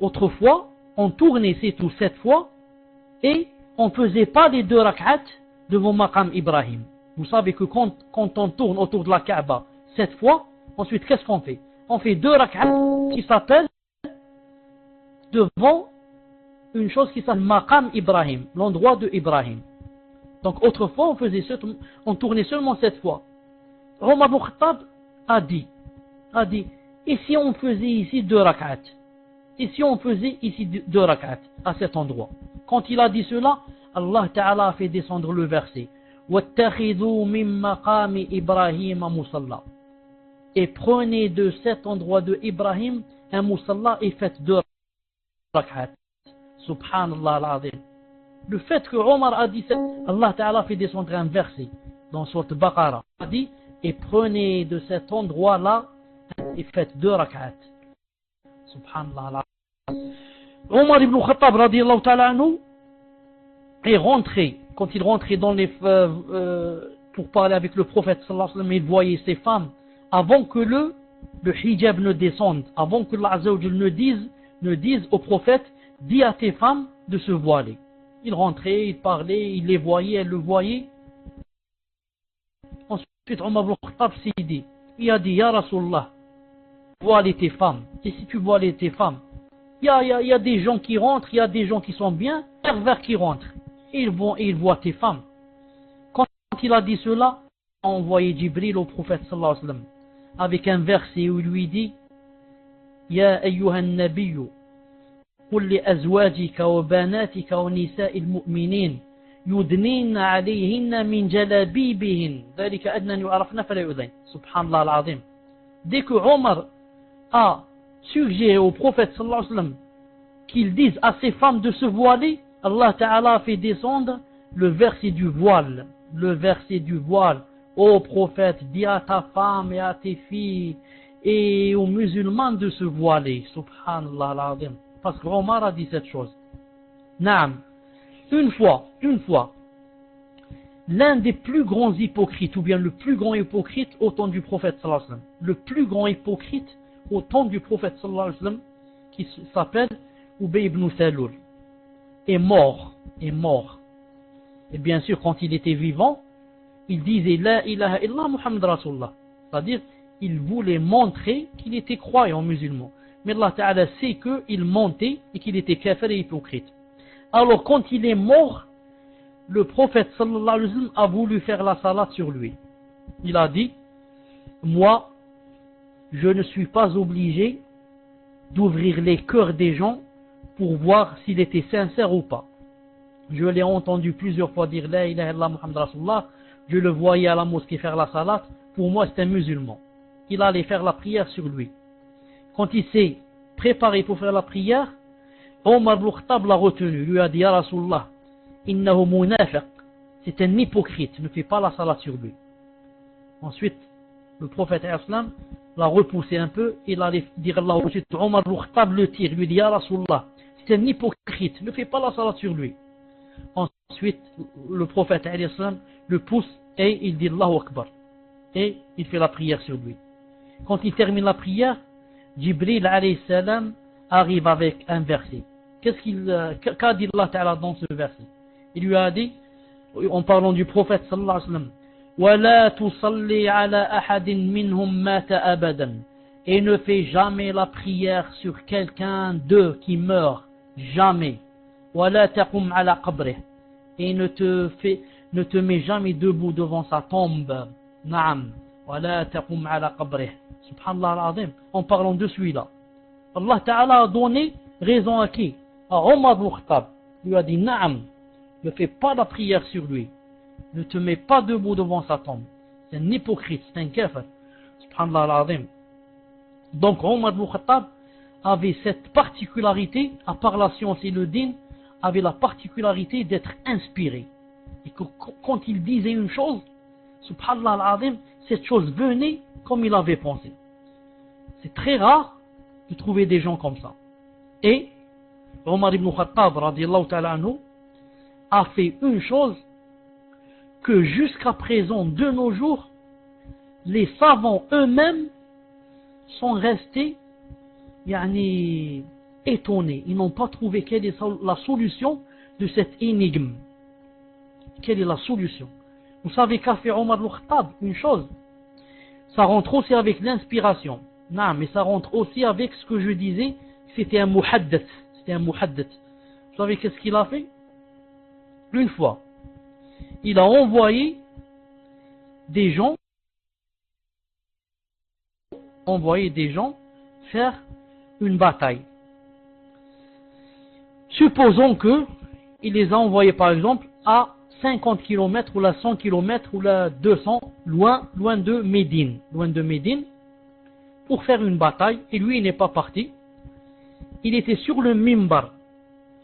autrefois, on tournait, c'est tout, 7 fois, et on ne faisait pas les 2 rak'at devant Maqam Ibrahim. Vous savez que quand on tourne autour de la Kaaba 7 fois, ensuite qu'est-ce qu'on fait? On fait 2 rak'at qui s'appellent devant une chose qui s'appelle Maqam Ibrahim, l'endroit de Ibrahim. Donc autrefois on tournait seulement 7 fois. Omar ibn Khattab a dit, et si on faisait ici 2 rak'at? Et si on faisait ici 2 rak'at à cet endroit? Quand il a dit cela, Allah Ta'ala a fait descendre le verset. وَاتَّخِذُوا مِن مَقَامِ إِبْرَاهِيمَ مُصَلَّى. Et prenez de cet endroit de Ibrahim un musalla et faites 2 rak'at. Subhanallah al-Azim. Le fait que Omar a dit ça, Allah Ta'ala a fait descendre un verset dans Sourate Baqara. Il a dit, et prenez de cet endroit-là et faites 2 rak'at. Subhanallah al-Azim. Omar ibn Khattab, radiyallahu ta'ala anhu, est rentré, quand il rentrait dans pour parler avec le prophète sallallahu alayhi wa sallam, il voyait ses femmes, avant que le hijab ne descende, avant que Allah Azza wa Jalla ne dise au prophète, dis à tes femmes de se voiler. Il rentrait, il parlait, il les voyait, elle le voyait. Ensuite, Omar ibn Khattab s'est dit, il a dit, Ya Rasulallah, voiler tes femmes. Et si tu voiles tes femmes, il y a des gens qui rentrent, il y a des gens qui sont bien, pervers qui rentrent. Et ils voient tes femmes. Quand il a dit cela, on a envoyé Jibril au prophète sallallahu alayhi wa sallam, avec un verset où il lui dit, Ya ayyuhan nabiyyu, قل لأزواجك وبناتك ونساء المؤمنين يدنين عليهن من جلابيبهن ذلك أدنى أن يعرفن فلا يؤذين. سبحان الله العظيم. Dès que Omar a suggéré au prophète sallallahu alayhi wa sallam qu'il dise à ses femmes de se voiler, Allah Ta'ala a fait descendre le verset du voile. Le verset du voile. Ô prophète, dis à ta femme et à tes filles et aux musulmans de se voiler. Subhanallah al-Azim. Parce que Omar a dit cette chose. Naam. Une fois, l'un des plus grands hypocrites, ou bien le plus grand hypocrite au temps du prophète sallallahu alayhi wa sallam, le plus grand hypocrite au temps du prophète sallallahu alayhi wa sallam, qui s'appelle Ubay ibn Salul, est mort. Et bien sûr, quand il était vivant, il disait La ilaha illa Muhammad Rasulullah. C'est-à-dire, il voulait montrer qu'il était croyant musulman. Mais Allah Ta'ala sait qu'il mentait et qu'il était kafir et hypocrite. Alors quand il est mort, le prophète sallallahu alayhi wa sallam a voulu faire la salat sur lui. Il a dit, moi, je ne suis pas obligé d'ouvrir les cœurs des gens pour voir s'il était sincère ou pas. Je l'ai entendu plusieurs fois dire La ilaha illallah Muhammad Rasulullah. Je le voyais à la mosquée faire la salat. Pour moi, c'est un musulman. Il allait faire la prière sur lui. Quand il s'est préparé pour faire la prière, Omar ibn Khattab l'a retenu. Lui a dit, Ya Rasulullah, innahu munafiq. C'est un hypocrite. Ne fais pas la salat sur lui. Ensuite, le prophète islam l'a repoussé un peu. Il allait dire Allah. Ensuite, Omar ibn Khattab le tire. Lui dit, Ya Rasulullah, c'est un hypocrite. Ne fais pas la salat sur lui. Ensuite, le prophète islam le pousse et il dit Allahu Akbar. Et il fait la prière sur lui. Quand il termine la prière, Jibril alayhi salam arrive avec un verset. Qu'a dit Allah Ta'ala dans ce verset? Il lui a dit, en parlant du prophète sallallahu alayhi wa sallam, وَلَا تُصَلِّ عَلَى أَحَدٍ مِّنْهُمْ مَاتَ أَبَدًا. Et ne fais jamais la prière sur quelqu'un d'eux qui meurt. Jamais. وَلَا تَقُمْ عَلَى قَبْرِهِ. Et ne te mets jamais debout devant sa tombe. Naam. وَلَا تَقُمْ عَلَى قَبْرِهِ. Subhanallah al-Azim. En parlant de celui-là, Allah Ta'ala a donné raison à qui? À Omar ibn Khattab. Il lui a dit Naam, ne fais pas la prière sur lui. Ne te mets pas debout devant sa tombe. C'est un hypocrite, c'est un kafir. Subhanallah al-Azim. Donc Omar ibn Khattab avait cette particularité, à part la science et le din, avait la particularité d'être inspiré. Et que quand il disait une chose, Subhanallah al-Azim, cette chose venait comme il avait pensé. C'est très rare de trouver des gens comme ça. Et Omar ibn Khattab radiyallahu ta'ala anhu a fait une chose que jusqu'à présent, de nos jours, les savants eux-mêmes sont restés étonnés. Ils n'ont pas trouvé quelle est la solution de cette énigme. Quelle est la solution? Vous savez qu'a fait Omar ibn Khattab? Une chose, ça rentre aussi avec l'inspiration. Non, mais ça rentre aussi avec ce que je disais, c'était un muhaddith. C'était un muhaddith. Vous savez qu'est-ce qu'il a fait? Une fois, il a envoyé des gens faire une bataille. Supposons que il les a envoyés par exemple à 50 km ou à 100 km ou à 200 loin de Médine, pour faire une bataille, et lui il n'est pas parti. Il était sur le mimbar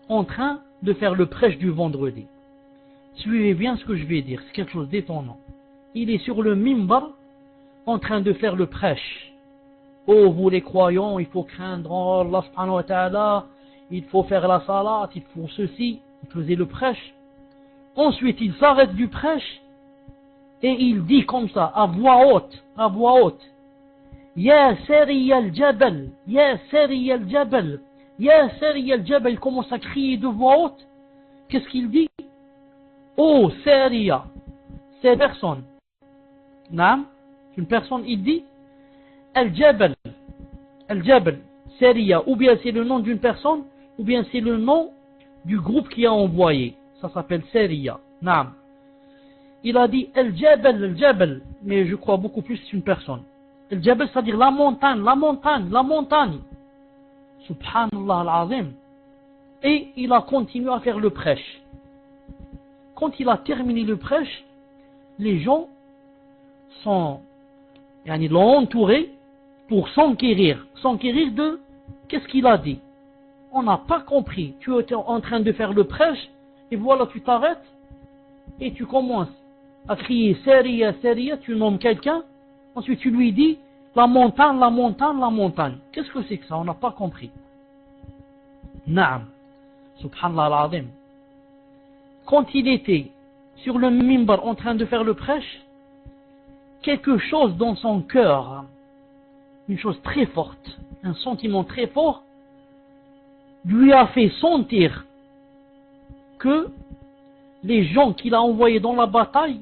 en train de faire le prêche du vendredi. Suivez bien ce que je vais dire, c'est quelque chose d'étonnant. Il est sur le mimbar en train de faire le prêche. Oh, vous les croyants, il faut craindre Allah subhanahu wa ta'ala, il faut faire la salat, il faut ceci. Il faisait le prêche. Ensuite, il s'arrête du prêche et il dit comme ça, à voix haute, Ya Sari al-Jabal, Ya Sari al-Jabal, Ya Sari al-Jabal. Il commence à crier de voix haute. qu'est-ce qu'il dit? Oh, Sariya, cette personne. Naam, une personne, il dit Al-Jabal, Sariya, ou bien c'est le nom d'une personne, ou bien c'est le nom du groupe qui a envoyé. Ça s'appelle Sariya. Naam. Il a dit Al-Jabal, mais je crois beaucoup plus c'est une personne. Al-Jabal, c'est-à-dire la montagne. Subhanallah al-Azim. Et il a continué à faire le prêche. Quand il a terminé le prêche, les gens l'ont entouré pour s'enquérir de qu'est-ce qu'il a dit. On n'a pas compris. Tu étais en train de faire le prêche et voilà, tu t'arrêtes et tu commences à crier Sariya, tu nommes quelqu'un, ensuite tu lui dis la montagne. Qu'est-ce que c'est que ça? On n'a pas compris. Naam. Subhanallah al-Azim. Quand il était sur le mimbar en train de faire le prêche, quelque chose dans son cœur, une chose très forte, un sentiment très fort, lui a fait sentir que les gens qu'il a envoyés dans la bataille,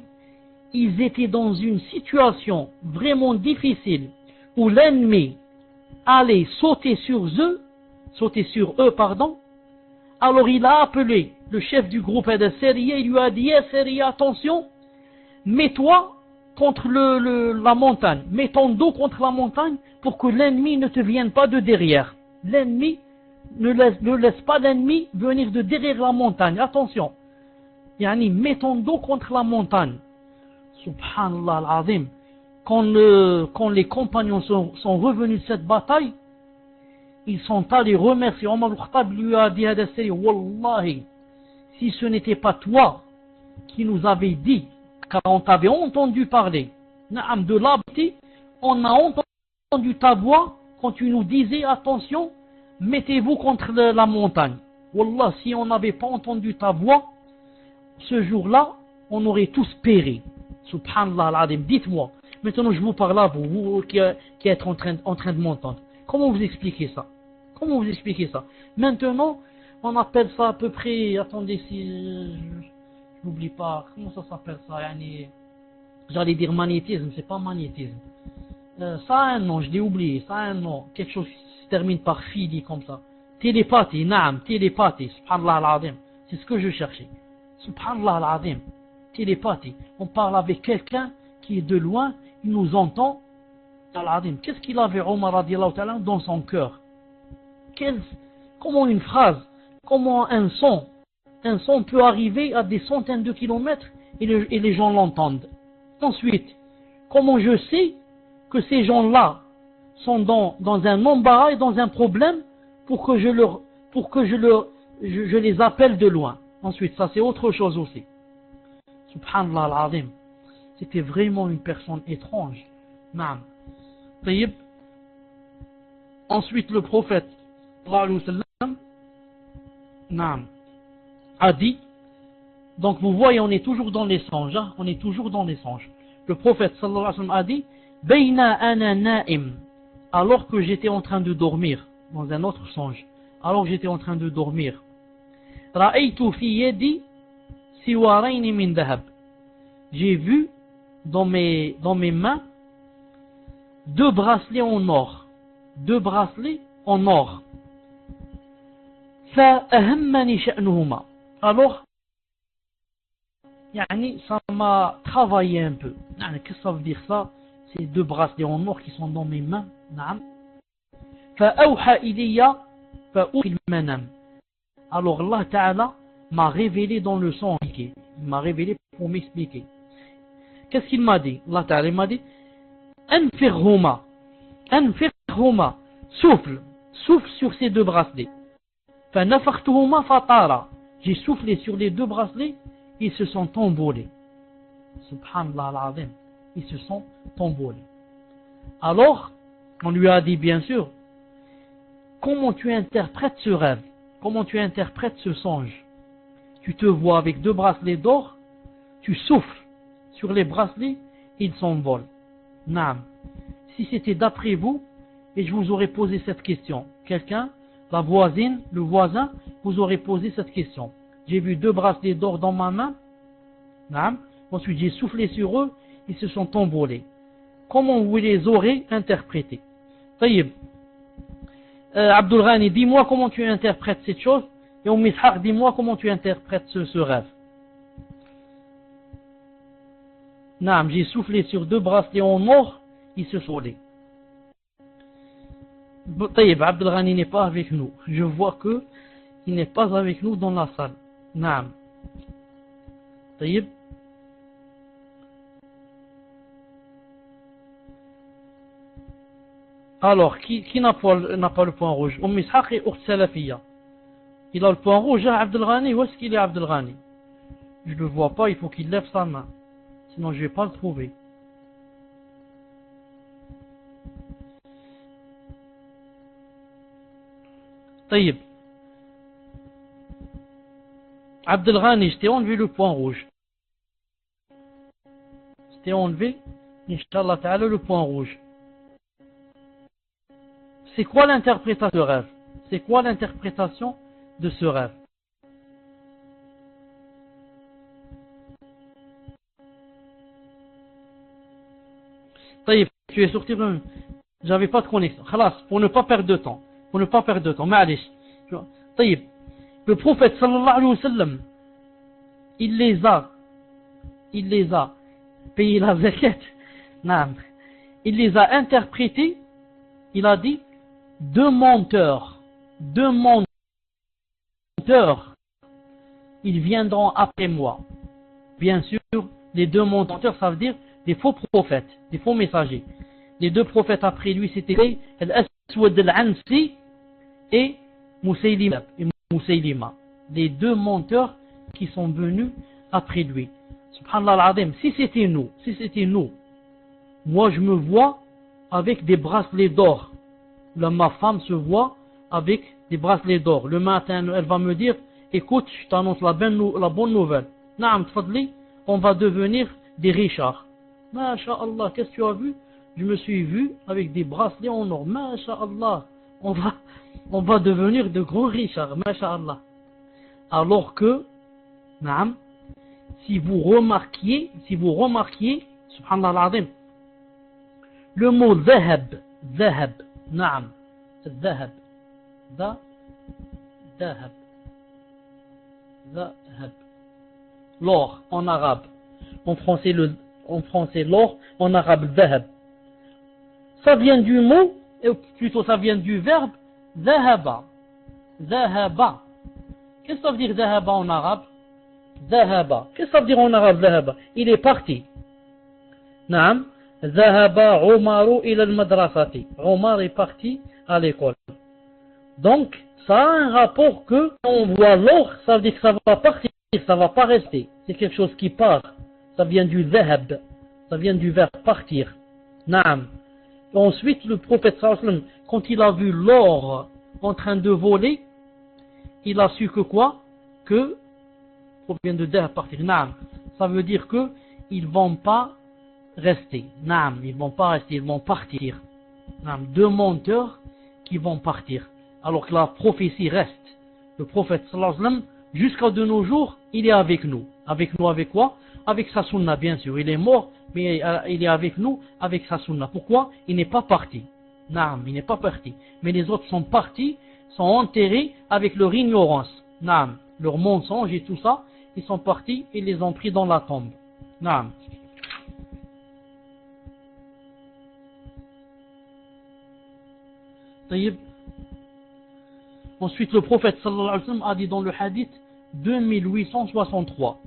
ils étaient dans une situation vraiment difficile où l'ennemi allait sauter sur eux. Alors il a appelé le chef du groupe de Sariya, il lui a dit Sariya, attention, mets-toi contre la montagne, mets ton dos contre la montagne pour que l'ennemi ne te vienne pas de derrière. L'ennemi, ne laisse pas l'ennemi venir de derrière la montagne, attention. Mets ton dos contre la montagne. Subhanallah al-Azim. Quand les compagnons sont revenus de cette bataille, ils sont allés remercier. Omar al-Khattab lui a dit Wallahi, si ce n'était pas toi qui nous avais dit, car on t'avait entendu parler de l'abti, on a entendu ta voix quand tu nous disais attention, mettez-vous contre la montagne. Wallah, si on n'avait pas entendu ta voix, ce jour-là, on aurait tous péri. Subhanallah al-Azim. Dites-moi, maintenant je vous parle à vous qui êtes en train de m'entendre. Comment vous expliquez ça? Maintenant, on appelle ça à peu près, attendez si je n'oublie pas, comment ça s'appelle ça? J'allais dire magnétisme, c'est pas magnétisme. Ça a un nom, je l'ai oublié, ça a un nom, quelque chose qui se termine par fili comme ça. Télépathie, subhanallah al-Azim. C'est ce que je cherchais. Subhanallah al-Azim. Télépathie. On parle avec quelqu'un qui est de loin, il nous entend. Al-Azim. Qu'est-ce qu'il avait Omar radiallahu ta'ala dans son cœur? Comment une phrase, comment un son peut arriver à des centaines de kilomètres et les gens l'entendent. Ensuite, comment je sais que ces gens-là sont dans un embarras et dans un problème pour que je les appelle de loin. Ensuite, ça c'est autre chose aussi. Subhanallah al-Azim. C'était vraiment une personne étrange. Naam. Tayyib. Ensuite, le prophète Naam, a dit, donc vous voyez, on est toujours dans les songes. Le prophète sallallahu alayhi wa sallam a dit Bayna ana na'im, alors que j'étais en train de dormir, dans un autre songe, Ra'aytu fi yadi siwarayn min dhahab, j'ai vu dans mes mains deux bracelets en or. فأهمني شأنهما. Alors, ça m'a travaillé un peu. Qu'est-ce que ça veut dire ça? Ces deux bracelets en or qui sont dans mes mains. فأوحى إلي فأوحي المنام. Alors Allah Ta'ala m'a révélé dans le songe. Il m'a révélé pour m'expliquer. Qu'est-ce qu'il m'a dit? Allah Ta'ala m'a dit أنفرهما, souffle sur ces deux bracelets. فنفختهما فطارا, j'ai soufflé sur les deux bracelets, ils se sont envolés. Subhanallah al-Azim, ils se sont envolés. Alors, on lui a dit bien sûr, comment tu interprètes ce rêve? Comment tu interprètes ce songe? Tu te vois avec deux bracelets d'or, tu souffles sur les bracelets, ils s'envolent. Naam. Si c'était d'après vous, et je vous aurais posé cette question, quelqu'un, la voisine, le voisin, vous aurait posé cette question. j'ai vu 2 bracelets d'or dans ma main. Naam. Ensuite, j'ai soufflé sur eux, ils se sont envolés. Comment vous les aurez interprétés? Taïb. Abdul Ghani, dis-moi comment tu interprètes cette chose. Et Ishaq, dis-moi comment tu interprètes ce rêve. Naam, j'ai soufflé sur 2 bracelets en or, ils se sont volés. Taïb, Abdul Ghani n'est pas avec nous. Je vois que il n'est pas avec nous dans la salle. Naam. Taïb. Alors, qui n'a pas le point rouge? Ishaq et Salafiya. Il a le point rouge, hein, Abdul Ghani. Où est-ce qu'il est, Abdul Ghani? Je ne le vois pas, il faut qu'il lève sa main. Sinon, je ne vais pas le trouver. Taïb. Abdul Ghani, je t'ai enlevé le point rouge. Je t'ai enlevé, Inch'Allah Ta'ala, le point rouge. C'est quoi l'interprétation de ce rêve? C'est quoi l'interprétation de ce rêve? Taïb, tu es sorti de... J'avais pas de connexion. Khalas, pour ne pas perdre de temps. Pour ne pas perdre de temps. Ma'alish. Taïb, le prophète sallallahu alayhi wa sallam, il les a payé la zakat. Naam. Il les a interprétés. Il a dit 2 menteurs. 2 menteurs. Ils viendront après moi. Bien sûr, les 2 menteurs, ça veut dire des faux prophètes, des faux messagers. Les 2 prophètes après lui, c'était Al-Aswad al-Ansi et Musaylima. Les 2 menteurs qui sont venus après lui. Subhanallah al-Azim, si c'était nous, moi je me vois avec des bracelets d'or. Là, ma femme se voit avec des bracelets d'or. Le matin, elle va me dire, écoute, je t'annonce la bonne nouvelle. Naam, tfadli, on va devenir des richards. Masha'Allah, qu'est-ce que tu as vu? Je me suis vu avec des bracelets en or. Masha'Allah, on va devenir de gros richards. Masha'Allah. Alors que, naam, si vous remarquiez, subhanallah al-azim, le mot zahab, naam, c'est zahab, l'or en arabe, en français l'or, en arabe zahab. Ça vient du mot, plutôt ça vient du verbe zahaba. Qu'est-ce que ça veut dire zahaba en arabe? Zahaba. Qu'est-ce que ça veut dire en arabe zahaba? Il est parti. Naam. Zahaba Omaru ila al-madrasati. Omar est parti à l'école. Donc, ça a un rapport que quand on voit l'or, ça veut dire que ça va partir, ça va pas rester. C'est quelque chose qui part. Ça vient du zahab. Ça vient du verbe partir. Naam. Ensuite, le prophète sallallahu alayhi wa sallam, quand il a vu l'or en train de voler, il a su que quoi? Que, provient de zahab, partir. Naam. Ça veut dire que ils vont pas rester. Naam. Ils vont pas rester, ils vont partir. Naam. 2 menteurs qui vont partir. Alors que la prophétie reste. Le prophète sallallahu alayhi wa sallam, jusqu'à de nos jours, il est avec nous. Avec nous, avec quoi? Avec sa sunna, bien sûr. Il est mort, mais il est avec nous, avec sa sunna. Pourquoi? Il n'est pas parti. Naam, il n'est pas parti. Mais les autres sont partis, sont enterrés avec leur ignorance. Naam, leur mensonge et tout ça, ils sont partis et les ont pris dans la tombe. Naam. Taïb. Ensuite, le prophète sallallahu alayhi wa sallam a dit dans le hadith 2863.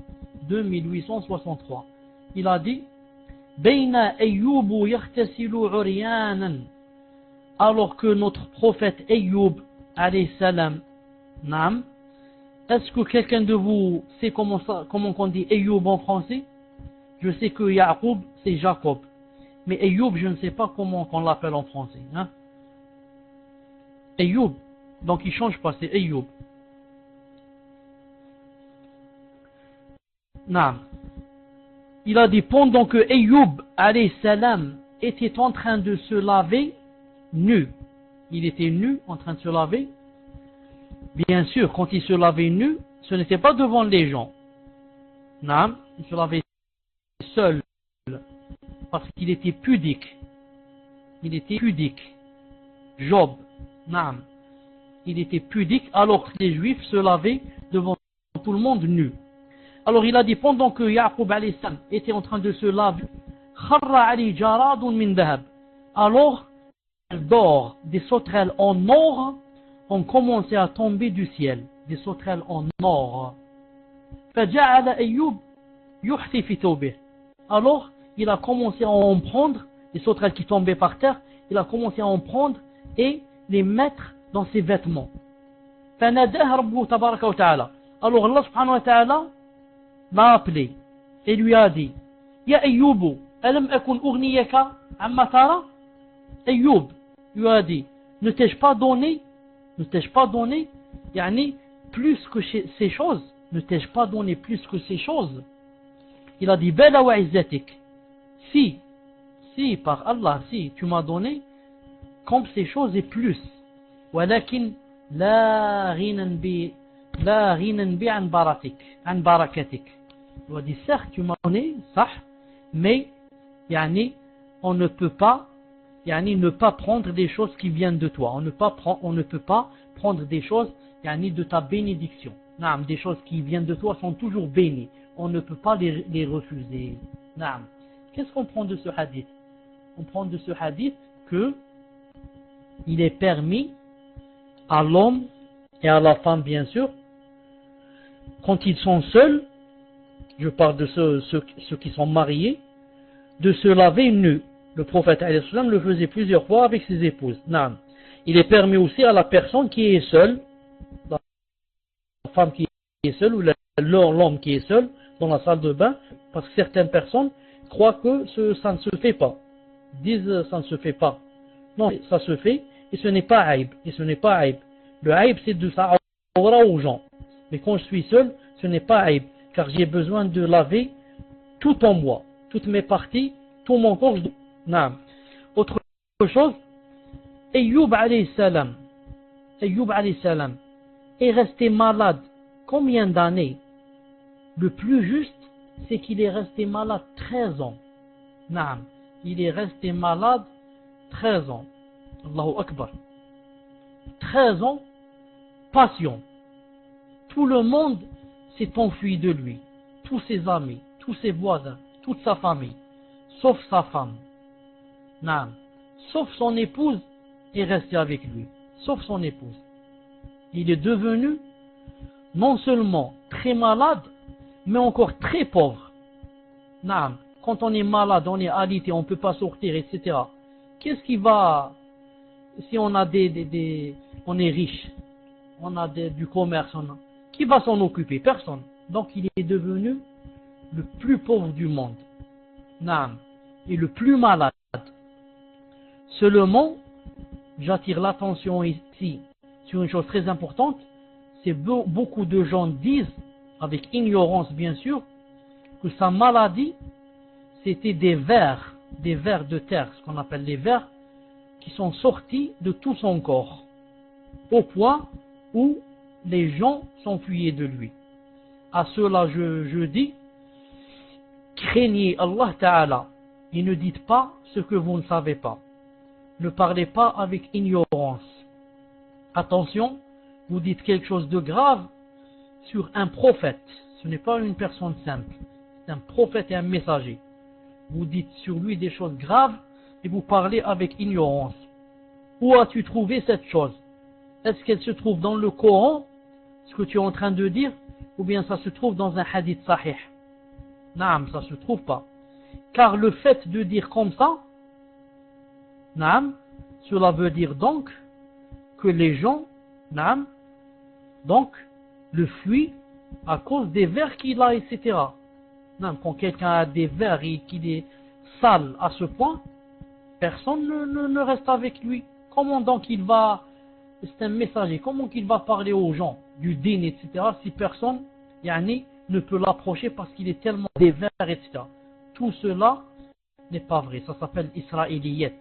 Il a dit Bayna Ayyubu yakhtasilu uryanan. Alors que notre prophète Ayyub alayhi salam, naam, est-ce que quelqu'un de vous sait comment on dit Ayyub en français? Je sais que Yaqub c'est Jacob, mais Ayyub je ne sais pas comment on l'appelle en français, hein? Ayyub, donc il change pas, c'est Ayyub. Naam. Il a dit pendant que Ayyub alayhi salam était en train de se laver nu. Il était nu en train de se laver. Bien sûr, quand il se lavait nu, ce n'était pas devant les gens. Naam, il se lavait seul, parce qu'il était pudique. Il était pudique. Job, naam, il était pudique, alors que les Juifs se lavaient devant tout le monde nu. Alors il a dit, pendant que Yaqub alayhi salam était en train de se laver, kharra ali jaradun min dahab. Alors, d'or, des sauterelles en or ont commencé à tomber du ciel, des sauterelles en or. فجعل أيوب يحثي في ثوبه. Alors, il a commencé à en prendre, les sauterelles qui tombaient par terre, il a commencé à en prendre et les mettre dans ses vêtements. فناداه ربه تبارك وتعالى. Alors Allah subhanahu wa ta'ala l'a appelé et lui a dit, يا أيوب ألم أكن أغنيك عما ترى. Ayoub lui a dit, ne t'ai-je pas donné, yani, plus que ces choses, ne t'ai-je pas donné plus que ces choses. Il a dit, bela wa izzatik, si, par Allah, si tu m'as donné comme ces choses et plus, walakin la ghinan bi an barakatik. Il a dit, certes tu m'as donné, ça, mais yani, on ne peut pas ne pas prendre des choses qui viennent de toi. On ne peut pas prendre des choses de ta bénédiction. Naam, des choses qui viennent de toi sont toujours bénies. On ne peut pas les refuser. Naam. Qu'est-ce qu'on prend de ce hadith? On prend de ce hadith que il est permis à l'homme et à la femme, bien sûr, quand ils sont seuls, je parle de ceux qui sont mariés, de se laver nus. Le prophète alayhi salam le faisait plusieurs fois avec ses épouses. Non. Il est permis aussi à la personne qui est seule, la femme qui est seule ou l'homme qui est seul dans la salle de bain, parce que certaines personnes croient que ça ne se fait pas. Disent ça ne se fait pas. Non, ça se fait et ce n'est pas aïb. Le aïb c'est de ça aux gens. Mais quand je suis seul, ce n'est pas aïb, car j'ai besoin de laver tout en moi, toutes mes parties, tout mon corps. Non. Autre chose, Ayoub alayhi salam est resté malade combien d'années? Le plus juste, c'est qu'il est resté malade 13 ans. Non. Il est resté malade 13 ans. Allahu Akbar. 13 ans, passion. Tout le monde s'est enfui de lui. Tous ses amis, tous ses voisins, toute sa famille, sauf sa femme. Non. Sauf son épouse est restée avec lui. Sauf son épouse. Il est devenu non seulement très malade, mais encore très pauvre. Non. Quand on est malade, on est alité, on ne peut pas sortir, etc. Qu'est-ce qui va, si on a on est riche, on a du commerce, qui va s'en occuper? Personne. Donc il est devenu le plus pauvre du monde. Non. Et le plus malade. Seulement, j'attire l'attention ici sur une chose très importante, c'est beaucoup de gens disent, avec ignorance bien sûr, que sa maladie, c'était des vers de terre, ce qu'on appelle les vers, qui sont sortis de tout son corps, au point où les gens s'enfuyaient de lui. À cela je dis, craignez Allah Ta'ala et ne dites pas ce que vous ne savez pas. Ne parlez pas avec ignorance. Attention, vous dites quelque chose de grave sur un prophète. Ce n'est pas une personne simple. C'est un prophète et un messager. Vous dites sur lui des choses graves et vous parlez avec ignorance. Où as-tu trouvé cette chose? Est-ce qu'elle se trouve dans le Coran, ce que tu es en train de dire, ou bien ça se trouve dans un hadith sahih? Naam, ça se trouve pas. Car le fait de dire comme ça, naam, cela veut dire donc que les gens, naam, donc le fuient à cause des vers qu'il a, etc. Naam, quand quelqu'un a des vers et qu'il est sale à ce point, personne ne reste avec lui. Comment donc il va, c'est un messager, comment qu'il va parler aux gens du din, etc. si personne, yani, ne peut l'approcher parce qu'il est tellement des vers, etc. Tout cela n'est pas vrai. Ça s'appelle israéliyet.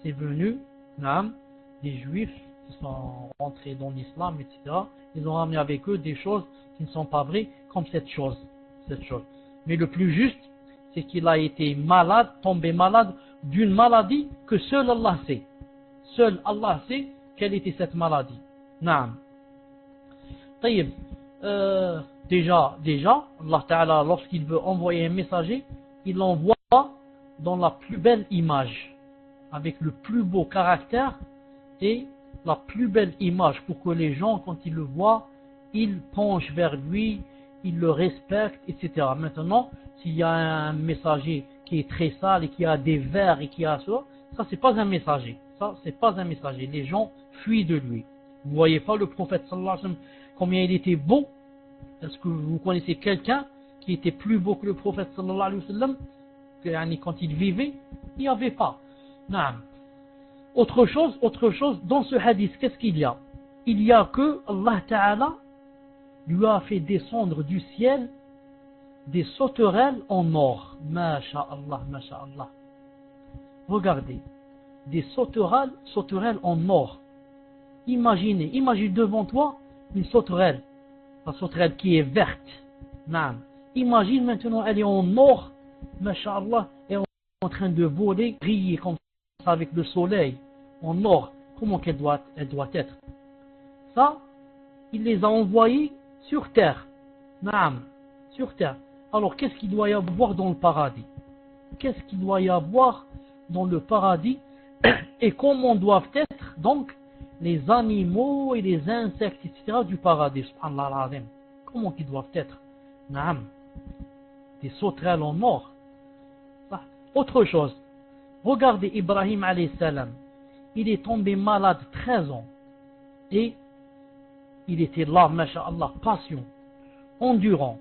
C'est venu, naam, des juifs qui sont rentrés dans l'islam, etc., ils ont ramené avec eux des choses qui ne sont pas vraies, comme cette chose. Mais le plus juste, c'est qu'il a été malade, tombé malade d'une maladie que seul Allah sait. Seul Allah sait quelle était cette maladie. Naam. Taïb. Déjà, Allah Ta'ala, lorsqu'il veut envoyer un messager, il l'envoie dans la plus belle image, avec le plus beau caractère et la plus belle image, pour que les gens, quand ils le voient, ils penchent vers lui, ils le respectent, etc. Maintenant, s'il y a un messager qui est très sale et qui a des vers et qui a ça c'est pas un messager. Ça, c'est pas un messager. Les gens fuient de lui. Vous voyez pas le prophète sallallahu alayhi wa sallam, combien il était beau? Est-ce que vous connaissez quelqu'un qui était plus beau que le prophète sallallahu alayhi wa sallam? Quand il vivait, il n'y avait pas. Naam. Autre chose, dans ce hadith, qu'est-ce qu'il y a? Il y a que Allah Ta'ala lui a fait descendre du ciel des sauterelles en or. Masha'Allah, Masha'Allah. Regardez, des sauterelles en or. Imagine devant toi une sauterelle, la sauterelle qui est verte. Naam. Imagine maintenant, elle est en or, Masha'Allah, et en train de voler, briller comme ça avec le soleil, en or. Comment elle doit être? Ça, il les a envoyés sur terre. Naam, sur terre. Alors, qu'est-ce qu'il doit y avoir dans le paradis? Qu'est-ce qu'il doit y avoir dans le paradis? Et comment doivent être, donc, les animaux et les insectes, etc. du paradis, subhanallah al-azim. Comment ils doivent être? Naam. Des sauterelles en or. Autre chose. Regardez Ibrahim alayhi salam. Il est tombé malade 13 ans. Et il était là, masha'Allah, patient, endurant.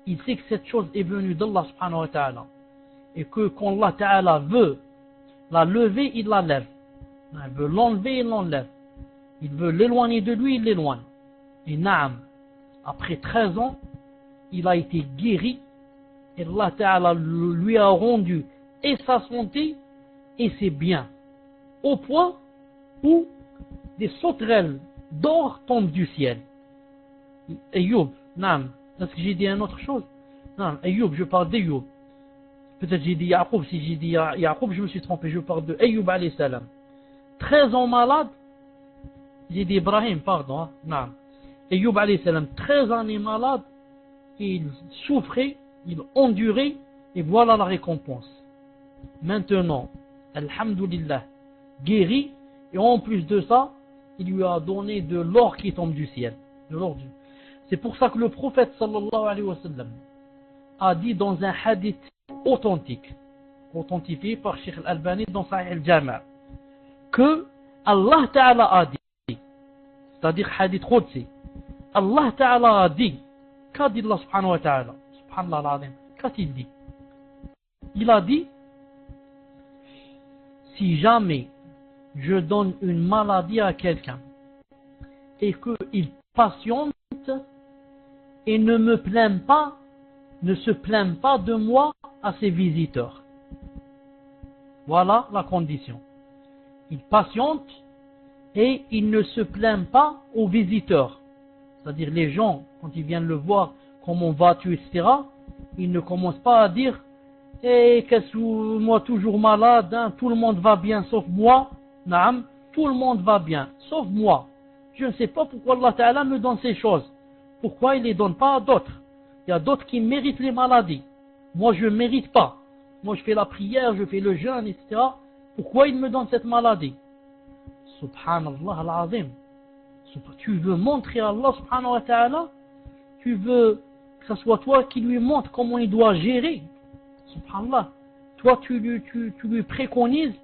Il sait que cette chose est venue d'Allah subhanahu wa ta'ala. Et que quand Allah ta'ala veut la lever, il la lève. Il veut l'enlever, il l'enlève. Il veut l'éloigner de lui, il l'éloigne. Et naam, après 13 ans, il a été guéri. Et Allah ta'ala lui a rendu et sa santé et ses biens. Au point où des sauterelles d'or tombent du ciel. Ayoub, naam. Est-ce que j'ai dit une autre chose? Non, Ayoub, je parle d'Ayoub. Peut-être j'ai dit Yaqub, si j'ai dit Yaqub, je me suis trompé, je parle de Ayoub alayhi salam. 13 ans malade, j'ai dit Ibrahim, pardon, hein? Non. Ayoub alayhi salam, 13 années malade, il souffrait, il endurait, et voilà la récompense. Maintenant, alhamdulillah, guéri, et en plus de ça, il lui a donné de l'or qui tombe du ciel. De l'or. C'est pour ça que le prophète sallallahu alayhi wa sallam a dit dans un hadith authentique, authentifié par Cheikh Al-Albani dans Sahih Al-Jami', que Allah Ta'ala a dit, c'est-à-dire hadith Qudsi, Allah Ta'ala a dit, qu'a dit Allah subhanahu wa ta'ala, subhanallah al-azim, qu'a-t-il dit? Il a dit, si jamais je donne une maladie à quelqu'un et qu'il patiente et ne se plaint pas de moi à ses visiteurs. Voilà la condition. Il patiente et il ne se plaint pas aux visiteurs. C'est-à-dire les gens, quand ils viennent le voir, comment vas-tu, etc., ils ne commencent pas à dire qu'est-ce que moi toujours malade, hein, tout le monde va bien sauf moi. Naam, tout le monde va bien, sauf moi. Je ne sais pas pourquoi Allah Ta'ala me donne ces choses. Pourquoi il ne les donne pas à d'autres? Il y a d'autres qui méritent les maladies. Moi, je ne mérite pas. Moi, je fais la prière, je fais le jeûne, etc. Pourquoi il me donne cette maladie? Subhanallah al-azim. Tu veux montrer à Allah subhanahu wa ta'ala, tu veux que ce soit toi qui lui montre comment il doit gérer. Subhanallah. Toi, tu lui préconises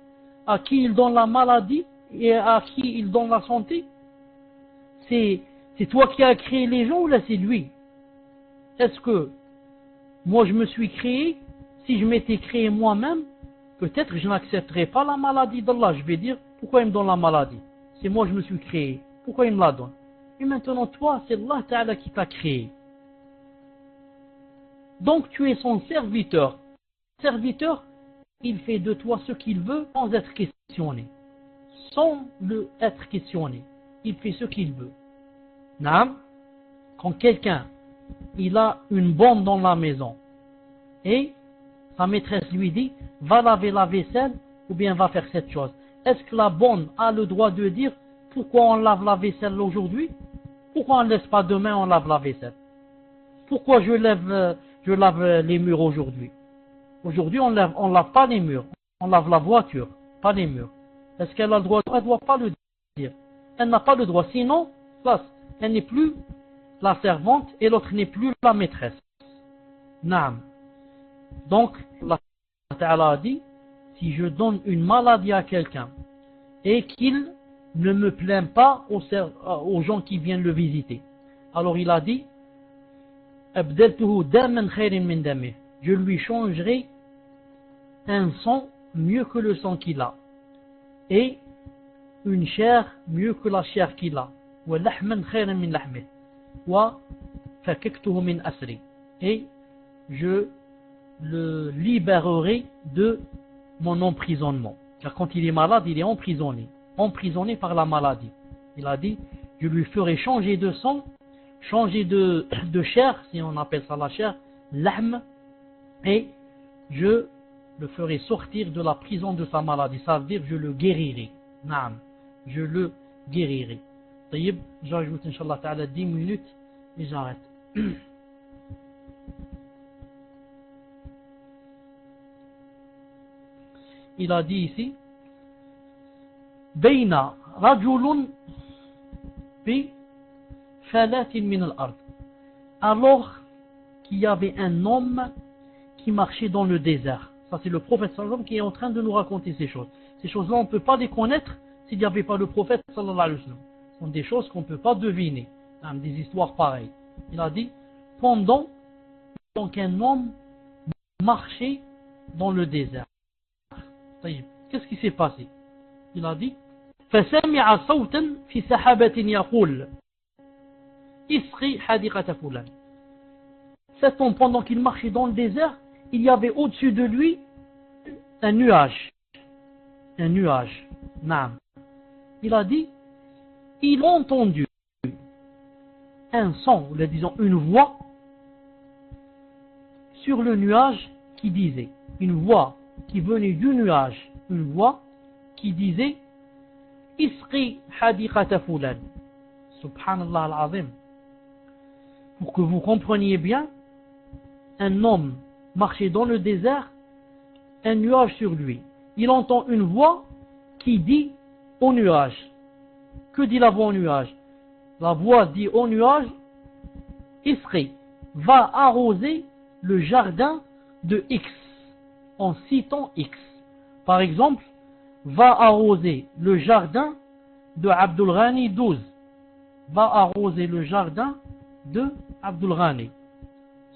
à qui il donne la maladie et à qui il donne la santé. C'est toi qui as créé les gens ou là c'est lui? Est-ce que moi je me suis créé? Si je m'étais créé moi-même, peut-être je n'accepterais pas la maladie d'Allah. Je vais dire, pourquoi il me donne la maladie? C'est moi je me suis créé. Pourquoi il me la donne? Et maintenant toi, c'est Allah Ta'ala qui t'a créé. Donc tu es son serviteur. Serviteur, il fait de toi ce qu'il veut sans être questionné. Sans être questionné. il fait ce qu'il veut. Naam, quand quelqu'un il a une bombe dans la maison et sa maîtresse lui dit va laver la vaisselle ou bien va faire cette chose, est-ce que la bonne a le droit de dire pourquoi on lave la vaisselle aujourd'hui? Pourquoi on ne laisse pas demain on lave la vaisselle? Pourquoi je lave les murs aujourd'hui? Aujourd'hui on lave pas les murs, on lave la voiture, pas les murs. Est-ce qu'elle a le droit? Elle ne doit pas le dire. Elle n'a pas le droit, sinon elle n'est plus la servante et l'autre n'est plus la maîtresse. Naam. Donc, Allah Ta'ala a dit, si je donne une maladie à quelqu'un et qu'il ne me plaint pas aux gens qui viennent le visiter, alors il a dit, je lui changerai un sang mieux que le sang qu'il a et une chair mieux que la chair qu'il a. Et je le libérerai de mon emprisonnement. Car quand il est malade, il est emprisonné par la maladie. Il a dit, je lui ferai changer de sang, changer de chair, si on appelle ça la chair, l'ahm, et je le ferai sortir de la prison de sa maladie. Ça veut dire, je le guérirai. Naam, je le guérirai. Taïb, j'ajoute, Inch'Allah Ta'ala, 10 minutes et j'arrête. Il a dit ici, Bayna rajulun bi falatin min al-ard. Alors qu'il y avait un homme qui marchait dans le désert. Ça c'est le prophète sallallahu alayhi wa sallam qui est en train de nous raconter ces choses. Ces choses-là on ne peut pas les connaître s'il n'y avait pas le prophète sallallahu alayhi wa sallam. Ce sont des choses qu'on ne peut pas deviner. Des histoires pareilles. Il a dit, pendant qu'un homme marchait dans le désert. Qu'est-ce qui s'est passé? Il a dit, فسمع صوتا في سحابة يقول اسقي حديقة فلان. Cet homme, pendant qu'il marchait dans le désert, il y avait au-dessus de lui un nuage. Un nuage. Naam. Il a dit, il a entendu un son, ou disons une voix sur le nuage qui disait, une voix qui venait du nuage, une voix qui disait Isqi hadiqata fulan. Subhanallah al-azim. Pour que vous compreniez bien, un homme marchait dans le désert, un nuage sur lui. Il entend une voix qui dit au nuage. Que dit la voix au nuage? La voix dit au nuage, Isqi, va arroser le jardin de X, en citant X. Par exemple, va arroser le jardin de Abdul Ghani 12. Va arroser le jardin de Abdul Ghani.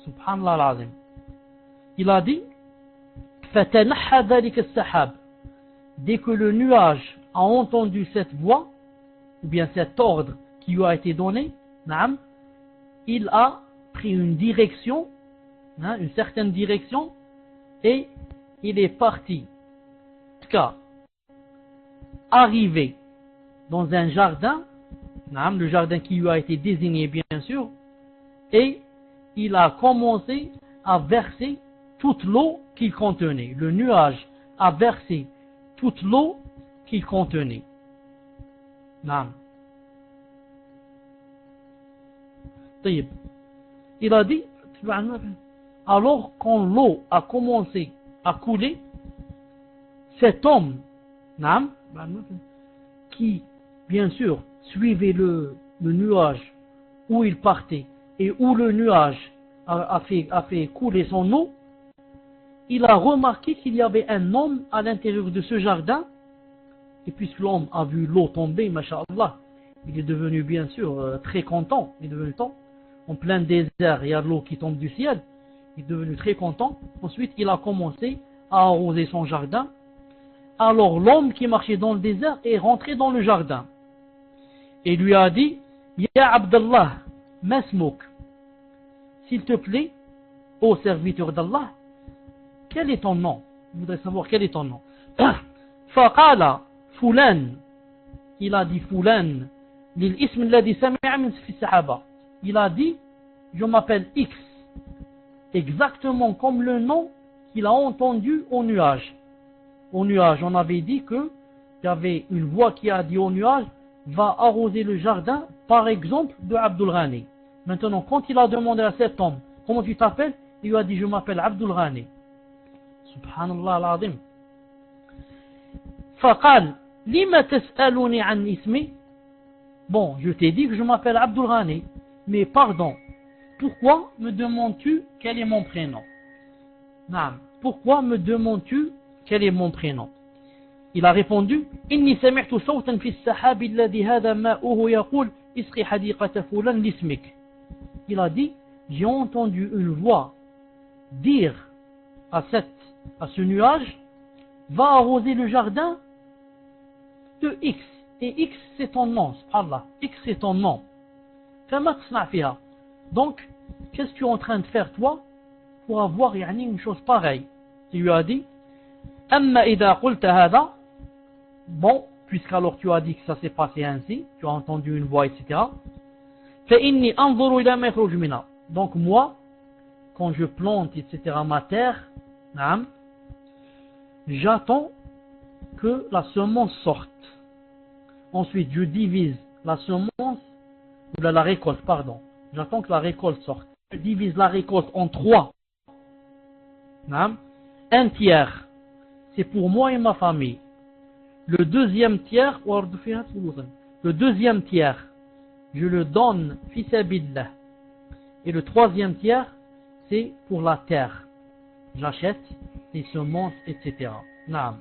Subhanallah al-azim. Il a dit, فَتَنَحَّى ذَلِكَ السَّحَابِ. Dès que le nuage a entendu cette voix, ou bien cet ordre qui lui a été donné, il a pris une direction, une certaine direction, et il est parti jusqu'à arriver dans un jardin, le jardin qui lui a été désigné bien sûr, et il a commencé à verser toute l'eau qu'il contenait. Le nuage a versé toute l'eau qu'il contenait. Il a dit, alors quand l'eau a commencé à couler, cet homme, qui bien sûr suivait le nuage où il partait et où le nuage a fait couler son eau, il a remarqué qu'il y avait un homme à l'intérieur de ce jardin, et puisque l'homme a vu l'eau tomber, masha'Allah, il est devenu bien sûr très content, il est devenu content. En plein désert, il y a de l'eau qui tombe du ciel, il est devenu très content. Ensuite, il a commencé à arroser son jardin. Alors l'homme qui marchait dans le désert est rentré dans le jardin et lui a dit, Ya Abdallah, masmouk, s'il te plaît, ô serviteur d'Allah, quel est ton nom? Je voudrais savoir quel est ton nom. Faqala Fulan, il a dit Fulan, للاسم الذي سمع من في السحابة. Il a dit, je m'appelle X, exactement comme le nom qu'il a entendu au nuage. Au nuage, on avait dit que il y avait une voix qui a dit au nuage, va arroser le jardin, par exemple, de Abdul Ghani. Maintenant, quand il a demandé à cet homme, comment tu t'appelles? Il lui a dit, je m'appelle Abdul Ghani. Subhanallah al-Azim. فقال لما تسألني عن اسمي. Bon, je t'ai dit que je m'appelle Abdul Ghani, mais pardon, pourquoi me demandes-tu quel est mon prénom? Naam, pourquoi me demandes-tu quel est mon prénom? Il a répondu, إني سمعت صوتا في السحاب الذي هذا ماؤه يقول اسقي حديقة فلان لاسمك. Il a dit, j'ai entendu une voix dire à ce nuage, va arroser le jardin de X. Et X c'est ton nom, subhanallah. X c'est ton nom. Donc, qu'est-ce que tu es en train de faire toi pour avoir une chose pareille? Il lui a dit, أما إذا قلت هذا, bon, puisqu'alors tu as dit que ça s'est passé ainsi, tu as entendu une voix, etc. فإني أنظر إلى ما يخرج منها. Donc moi, quand je plante, etc., ma terre, j'attends que la semence sorte. Ensuite, je divise la semence, ou la récolte, pardon. J'attends que la récolte sorte. Je divise la récolte en 3. Un tiers, c'est pour moi et ma famille. Le deuxième tiers, je le donne fi sabilillah. Et le troisième tiers, c'est pour la terre. J'achète les semences, etc. Naam.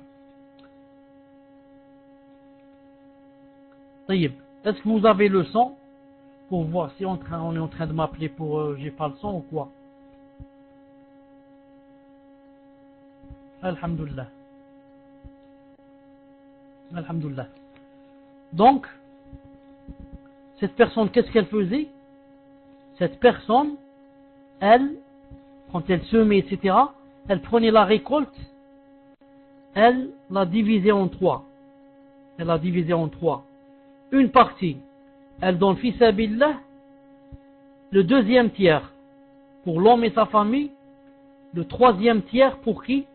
Est-ce que vous avez le son pour voir si on est en train de m'appeler pour j'ai pas le son ou quoi? Alhamdulillah. Alhamdulillah. Donc, cette personne, qu'est-ce qu'elle faisait? Cette personne, elle, quand elle semait, etc., elle prenait la récolte, elle la divisait en 3. Elle la divisait en 3. Une partie, elle donne fi sabilillah, le deuxième tiers pour l'homme et sa famille, le troisième tiers pour qui?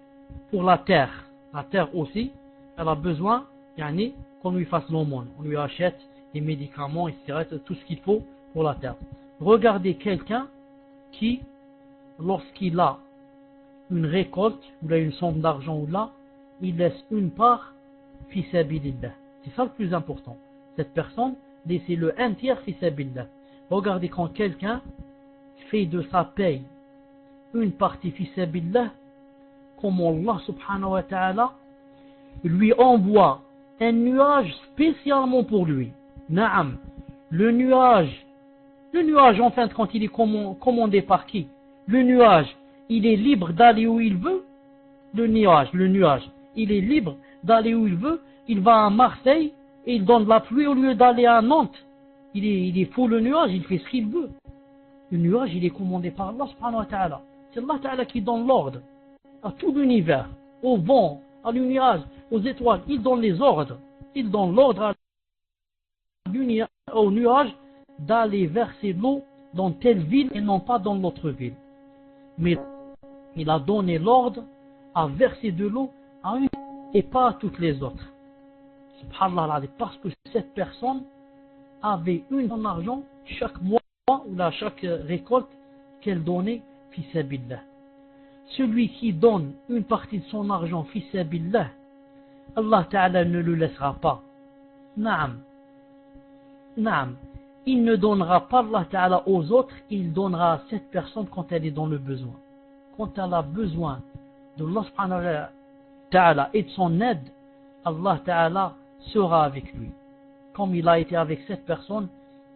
Pour la terre. La terre aussi, elle a besoin, qu'on lui fasse l'aumône. On lui achète des médicaments, etc., tout ce qu'il faut pour la terre. Regardez quelqu'un qui, lorsqu'il a une récolte, ou il a une somme d'argent, ou là, il laisse une part fi sabilillah. C'est ça le plus important. Cette personne, laissez le un tiers fi sabilillah. Regardez quand quelqu'un fait de sa paye une partie fi sabilillah, comme Allah subhanahu wa ta'ala lui envoie un nuage spécialement pour lui. Naam, le nuage enfin quand il est commandé par qui? Le nuage, il est libre d'aller où il veut. Le nuage, il est libre d'aller où il veut. Il va à Marseille et il donne la pluie au lieu d'aller à Nantes. Il est fou le nuage, il fait ce qu'il veut. Le nuage, il est commandé par Allah subhanahu wa ta'ala. C'est Allah ta'ala qui donne l'ordre à tout l'univers, au vent, à l'univers, aux étoiles. Il donne les ordres. Il donne l'ordre au nuage d'aller verser l'eau dans telle ville et non pas dans l'autre ville. Mais il a donné l'ordre à verser de l'eau à une et pas à toutes les autres. Subhanallah, parce que cette personne avait son argent chaque mois ou chaque récolte qu'elle donnait fi sabilillah. Celui qui donne une partie de son argent fi sabilillah, Allah Ta'ala ne le laissera pas. Naam. Il ne donnera pas Allah Ta'ala aux autres, il donnera à cette personne quand elle est dans le besoin. Quand elle a besoin de Allah subhanahu wa ta'ala et de son aide, Allah Ta'ala sera avec lui. Comme il a été avec cette personne,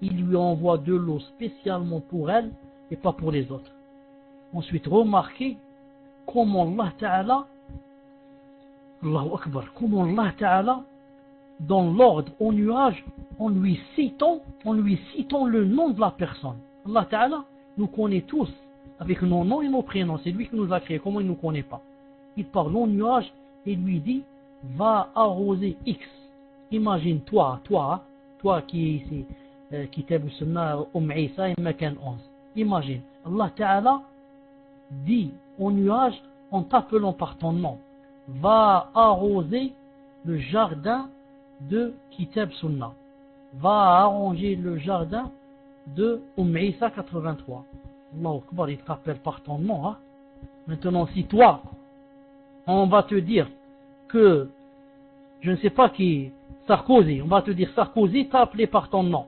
il lui envoie de l'eau spécialement pour elle et pas pour les autres. Ensuite, remarquez comment Allah Ta'ala, Allahu Akbar, comment Allah Ta'ala, dans l'ordre au nuage, en lui citant le nom de la personne. Allah Ta'ala nous connaît tous avec nos noms et nos prénoms. C'est lui qui nous a créés. Comment il ne nous connaît pas? Il parle au nuage et lui dit, va arroser X. Imagine toi toi qui est Kitab al-Sunnah, Isa, et Makan 11. Imagine, Allah Ta'ala dit au nuage en t'appelant par ton nom, va arroser le jardin de Kitab Sunnah, va arranger le jardin de Isa 83. Allahu Akbar, il t'appelle par ton nom. Hein? Maintenant, si toi, on va te dire que, je ne sais pas qui, Sarkozy, on va te dire Sarkozy t'a appelé par ton nom.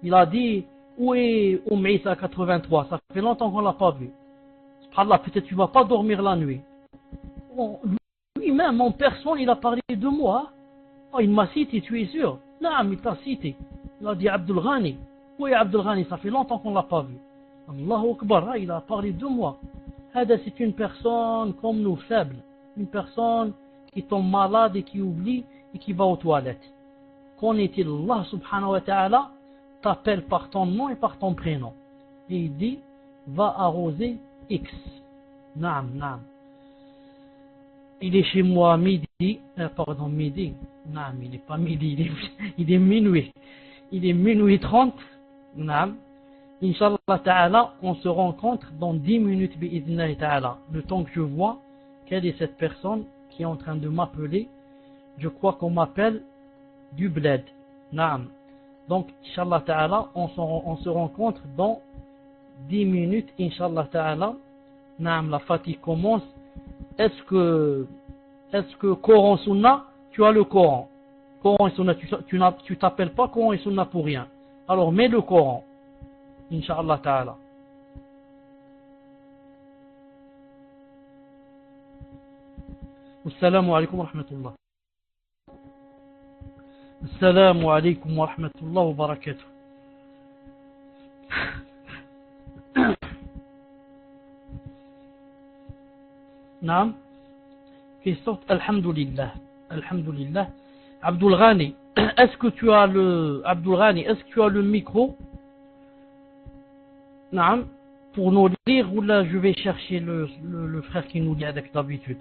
Il a dit, où est Isa 83? Ça fait longtemps qu'on l'a pas vu. Subhanallah, peut-être tu vas pas dormir la nuit. Bon, lui-même, en personne, il a parlé de moi. Oh, il m'a cité, tu es sûr? Non, il t'a cité. Il a dit Abdul Ghani. Où est Abdul Ghani? Ça fait longtemps qu'on l'a pas vu. Allahu Akbar, il a parlé de moi. C'est une personne comme nous, faible. Une personne qui tombe malade et qui oublie et qui va aux toilettes. Connaît-il Allah subhanahu wa ta'ala t'appelle par ton nom et par ton prénom. Et il dit, va arroser X. Naam, naam. Il est chez moi midi, midi. Naam, il n'est pas midi, il est minuit. Il est minuit 30. Naam. Inch'Allah ta'ala, on se rencontre dans 10 minutes bi'idhnillahi ta'ala. Le temps que je vois quelle est cette personne qui est en train de m'appeler, je crois qu'on m'appelle du bled. Naam. Donc, Inch'Allah ta'ala, on se rencontre dans 10 minutes, Inch'Allah ta'ala. Naam, la fatigue commence. Est-ce que Coran Sunna, tu as le Coran. Coran et Sunna, tu t'appelles pas Coran et Sunna pour rien. Alors, mets le Coran. Inch'Allah ta'ala. Assalamu alaikum wa rahmatullah. Assalamu alaikum wa rahmatullah wa barakatuh. Naam. Christophe, alhamdulillah. Alhamdulillah. Abdul Ghani, est-ce que tu as le micro? Naam. Pour nous lire, ou là je vais chercher le frère qui nous lit avec d'habitude.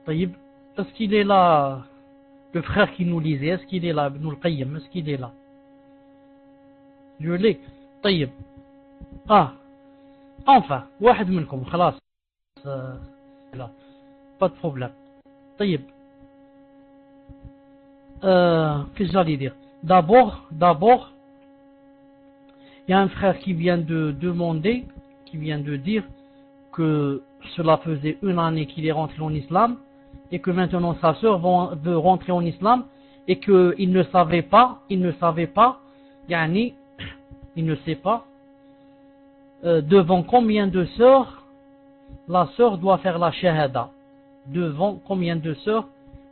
Taïb, est-ce qu'il est là, le frère qui nous lisait, est-ce qu'il est là, Ibn al-Qayyim, est-ce qu'il est là? Je l'ai. Taïb. Ah, enfin, واحد منكم, خلاص. Là, pas de problème. Taïb. Qu'est-ce que j'allais dire? D'abord, il y a un frère qui vient de demander, qui vient de dire que cela faisait 1 année qu'il est rentré en islam et que maintenant sa sœur veut rentrer en islam et qu'il ne savait pas, yani, il ne sait pas devant combien de sœurs la sœur doit faire la shahada. Devant combien de sœurs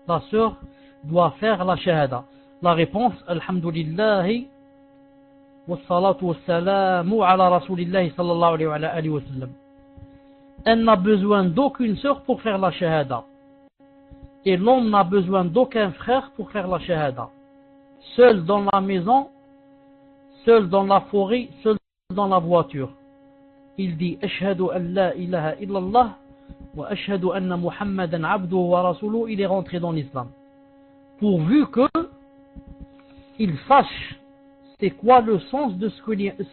la sœur doit faire la shahada. La réponse, alhamdulillahi wa salatu wa salamu ala rasulillahi sallallahu alayhi wa sallam. Elle n'a besoin d'aucune sœur pour faire la shahada. Et l'homme n'a besoin d'aucun frère pour faire la shahada. Seul dans la maison, seul dans la forêt, seul dans la voiture. Il dit Ashhadu an la ilaha illallah wa ashhadu anna Muhammadan abduhu wa rasuluhu. Il est rentré dans l'islam. Pourvu que il sache c'est quoi le sens de ce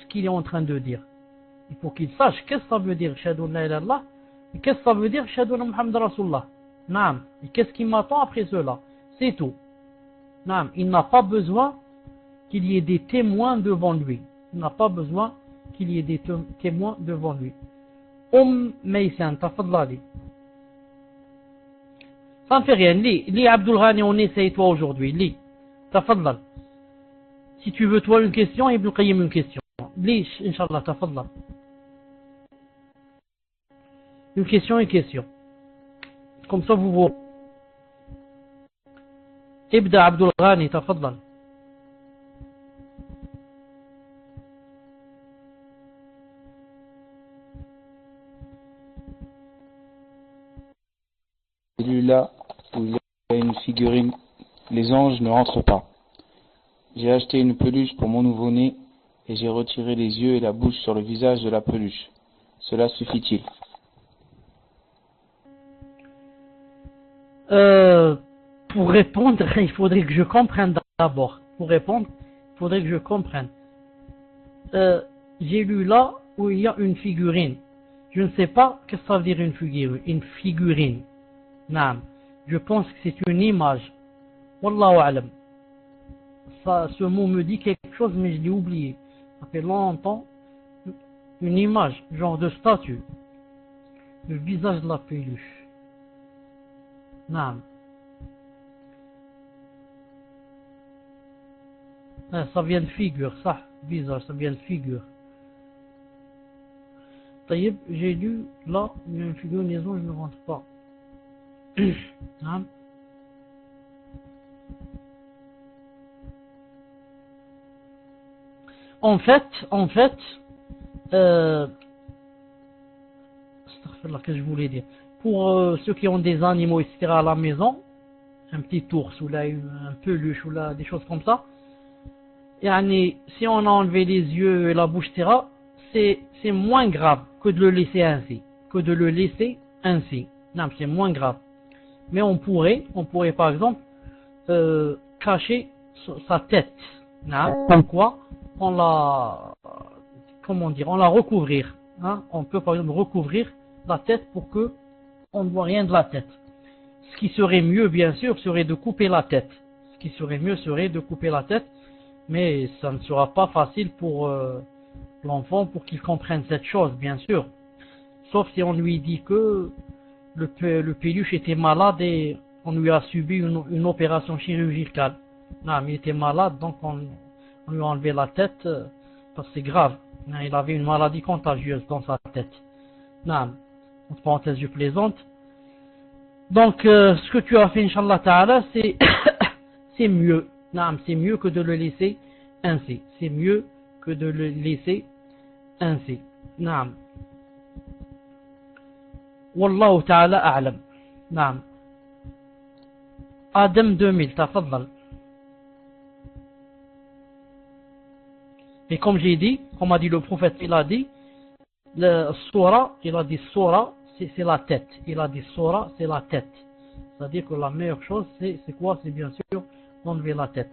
qu'il est en train de dire. Il faut qu'il sache qu'est-ce que ça veut dire Ashhadu an la ilaha illallah et qu'est-ce que ça veut dire Ashhadu anna Muhammadan rasulullah. Naam. Et qu'est-ce qui m'attend après cela? C'est tout. Naam. Il n'a pas besoin qu'il y ait des témoins devant lui. Il n'a pas besoin qu'il y ait des témoins devant lui. Maysan, tafadlali. Ça ne fait rien. Lis Abdul Ghani, on essaye toi aujourd'hui. Lis. Tafadlal. Si tu veux toi une question, Ibn Qayyim une question. Lis, Inch'Allah, tafadlal. Une question. Comme ça vous voyez. Ibda Abdul Ghani, tafadlal. Celui-là où il y a une figurine, les anges ne rentrent pas. J'ai acheté une peluche pour mon nouveau-né et j'ai retiré les yeux et la bouche sur le visage de la peluche. Cela suffit-il? Pour répondre, il faudrait que je comprenne d'abord. Pour répondre, il faudrait que je comprenne. J'ai lu là où il y a une figurine. Je ne sais pas ce que ça veut dire une figurine. Une figurine. Non. Je pense que c'est une image. Wallahu a'lam. Ce mot me dit quelque chose, mais je l'ai oublié. Ça fait longtemps. Une image, genre de statue. Le visage de la peluche. Non. Ça vient de figure, ça. Visage, ça vient de figure. Taïb, j'ai lu là, il y a une figure liaison, je ne rentre pas. Non. En fait, c'est là que je voulais dire. Pour ceux qui ont des animaux, etc. à la maison, un petit ours ou là, un peluche ou là, des choses comme ça. Et si on a enlevé les yeux et la bouche, etc., c'est moins grave que de le laisser ainsi. Non, c'est moins grave. Mais on pourrait par exemple cacher sa tête. Non, comme quoi on la recouvrir. Hein? On peut par exemple recouvrir la tête pour que on ne voit rien de la tête. Ce qui serait mieux, bien sûr, serait de couper la tête. Mais ça ne sera pas facile pour l'enfant pour qu'il comprenne cette chose, bien sûr. Sauf si on lui dit que le peluche était malade et on lui a subi une opération chirurgicale. Non, mais il était malade, donc on lui a enlevé la tête parce que c'est grave. Non, il avait une maladie contagieuse dans sa tête. Non, entre parenthèses, je plaisante. Donc, ce que tu as fait, Inch'Allah Ta'ala, c'est mieux. Non, c'est mieux que de le laisser ainsi. Non. Wallahu Ta'ala a'lam. Non. Adam 2000, tafadhal. Et comme j'ai dit, comme a dit le prophète, il a dit, Sura, c'est la tête. Il a dit Sura, c'est la tête. C'est-à-dire que la meilleure chose, c'est quoi? C'est bien sûr d'enlever la tête.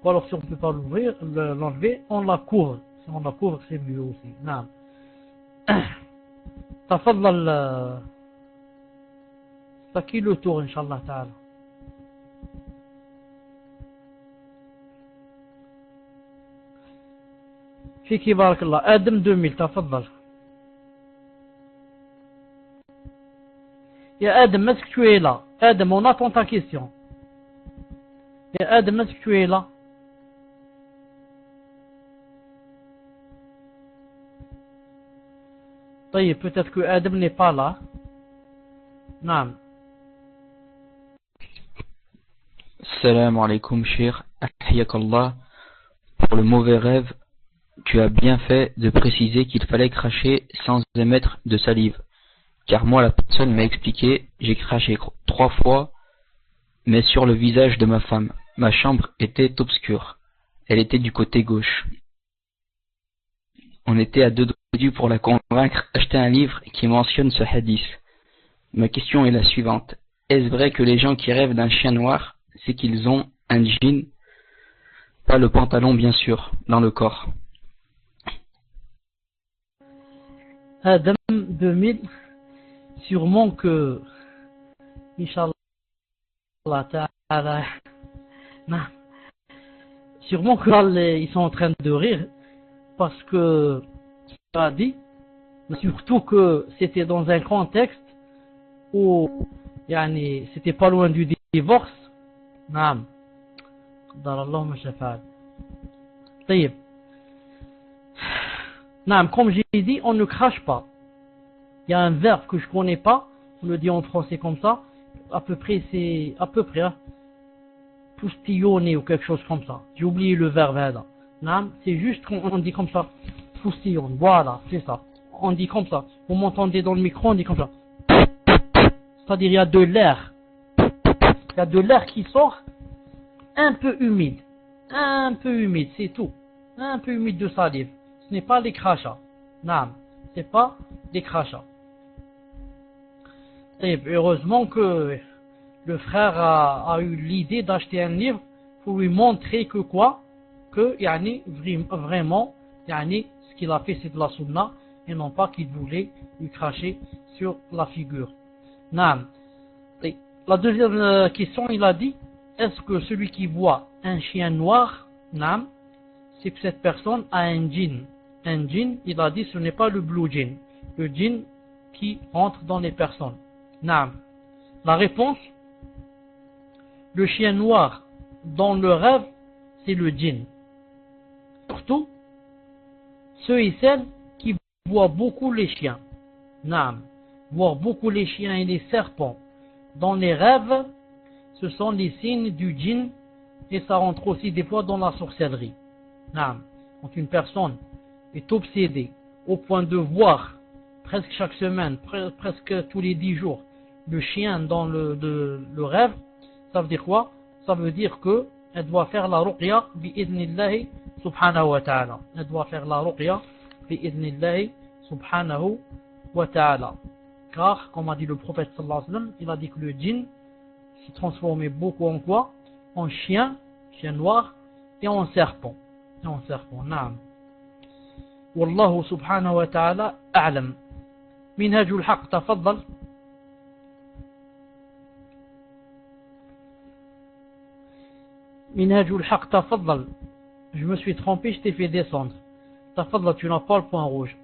Ou alors si on ne peut pas l'enlever, on la couvre. Si on la couvre, c'est mieux aussi. Non. Tafadhal, c'est à qui le tour, Inch'Allah Ta'ala? Fiki barakallah. Adam 2000, tafadhal. Ya Adam, est-ce que tu es là? Adam, on attend ta question. Ya Adam, est-ce que tu es là? Peut-être que Adam n'est pas là. Non. Salam alaikum, Cheikh. Ahyakallah. Pour le mauvais rêve, tu as bien fait de préciser qu'il fallait cracher sans émettre de salive. Car moi, la personne m'a expliqué, j'ai craché 3 fois, mais sur le visage de ma femme. Ma chambre était obscure. Elle était du côté gauche. On était à 2 doigts pour la convaincre d'acheter un livre qui mentionne ce hadith. Ma question est la suivante. Est-ce vrai que les gens qui rêvent d'un chien noir, c'est qu'ils ont un djinn, pas le pantalon bien sûr, dans le corps? Adam 2000, sûrement que, Inch'Allah Ta'ala, sûrement que là, ils sont en train de rire, parce que, ça a dit, surtout que c'était dans un contexte où, c'était pas loin du divorce. Naam. Darallah ma shafa'al. Taïb. Naam, comme j'ai dit, on ne crache pas. Il y a un verbe que je connais pas, on le dit en français comme ça, à peu près, hein, poustillonner ou quelque chose comme ça. J'ai oublié le verbe là. Naam, c'est juste qu'on dit comme ça, poustillonne, voilà, c'est ça. On dit comme ça. Vous m'entendez dans le micro, on dit comme ça. C'est-à-dire, il y a de l'air. Il y a de l'air qui sort un peu humide, c'est tout. un peu humide de salive. Ce n'est pas les crachats. Non, c'est pas des crachats. Et heureusement que le frère a eu l'idée d'acheter un livre pour lui montrer que quoi? Que yani, vraiment, yani, ce qu'il a fait c'est de la sunna et non pas qu'il voulait lui cracher sur la figure. Naam. Et la deuxième question, il a dit, est-ce que celui qui voit un chien noir, naam, c'est que cette personne a un djinn? Un djinn, il a dit, ce n'est pas le blue djinn, le djinn qui entre dans les personnes. Naam. La réponse, le chien noir dans le rêve, c'est le djinn. Surtout, ceux et celles qui voient beaucoup les chiens. Naam. Voir beaucoup les chiens et les serpents dans les rêves, ce sont les signes du djinn et ça rentre aussi des fois dans la sorcellerie. Naam. Quand une personne est obsédée au point de voir presque chaque semaine, presque tous les 10 jours, le chien dans le rêve, ça veut dire quoi? Ça veut dire que elle doit faire la ruqya bi'idnillahi subhanahu wa ta'ala. Elle doit faire la ruqya bi'idnillahi subhanahu wa ta'ala. Car, comme a dit le prophète sallallahu alayhi wa sallam, il a dit que le djinn se transformait beaucoup en quoi? En chien, chien noir, et en serpent. Et en serpent, naam. Wallahu subhanahu wa ta'ala a'lam. Minhajul haqq, tafaddal. Minhajul haqq, tafaddal. Je me suis trompé, je t'ai fait descendre. Tafaddal, tu n'as pas le point rouge.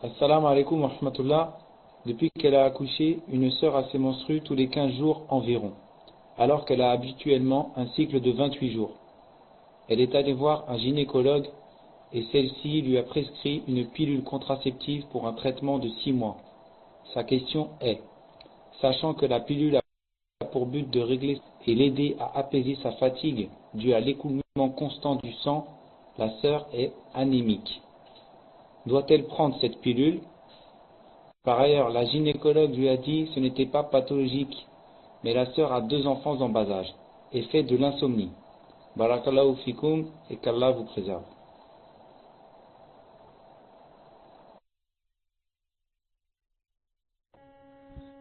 Assalamu alaikum wa rahmatullah. Depuis qu'elle a accouché, une sœur a ses menstrues tous les 15 jours environ, alors qu'elle a habituellement un cycle de 28 jours. Elle est allée voir un gynécologue et celle-ci lui a prescrit une pilule contraceptive pour un traitement de 6 mois. Sa question est, sachant que la pilule a pour but de régler et l'aider à apaiser sa fatigue due à l'écoulement constant du sang, la sœur est anémique. Doit-elle prendre cette pilule? Par ailleurs, la gynécologue lui a dit que ce n'était pas pathologique, mais la sœur a 2 enfants en bas âge et fait de l'insomnie. Barakallahu fikoum et qu'Allah vous préserve.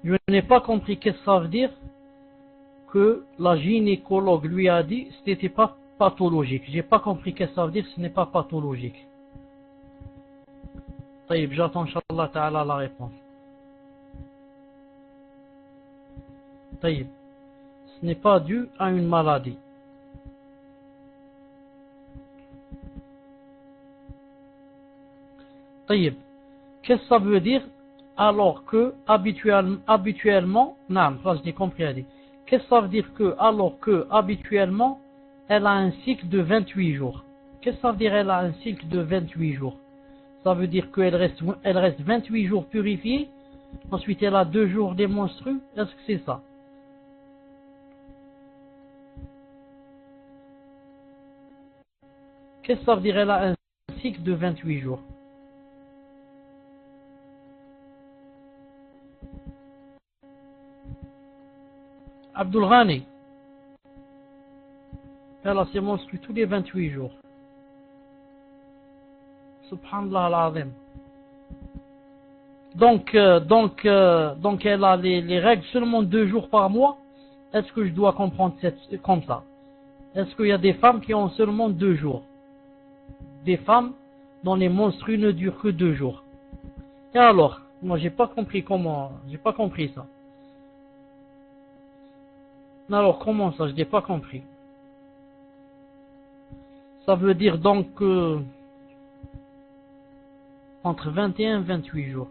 Je n'ai pas compris qu'est-ce que ça veut dire que la gynécologue lui a dit que ce n'était pas pathologique. J'ai pas compris qu'est-ce que ça veut dire que ce n'est pas pathologique. طيب, j'attends Inch'Allah Ta'ala la réponse. طيب, ce n'est pas dû à une maladie. طيب, qu'est-ce que ça veut dire alors que habituellement, non, ça je l'ai compris, elle dit. Qu'est-ce que ça veut dire que alors que habituellement elle a un cycle de 28 jours? Qu'est-ce que ça veut dire elle a un cycle de 28 jours? Ça veut dire qu'elle reste 28 jours purifiée, ensuite elle a 2 jours des menstrues. Est-ce que c'est ça? Qu'est-ce que ça veut dire elle a un cycle de 28 jours? Abdul Ghani, elle a ses menstrues tous les 28 jours. Subhanallah al-Azim. Donc elle a les règles seulement 2 jours par mois. Est-ce que je dois comprendre comme ça? Est-ce qu'il y a des femmes qui ont seulement 2 jours? Des femmes dont les menstrues ne durent que 2 jours. Et alors, moi j'ai pas compris ça. Alors comment ça? Je n'ai pas compris. Ça veut dire donc entre 21 et 28 jours.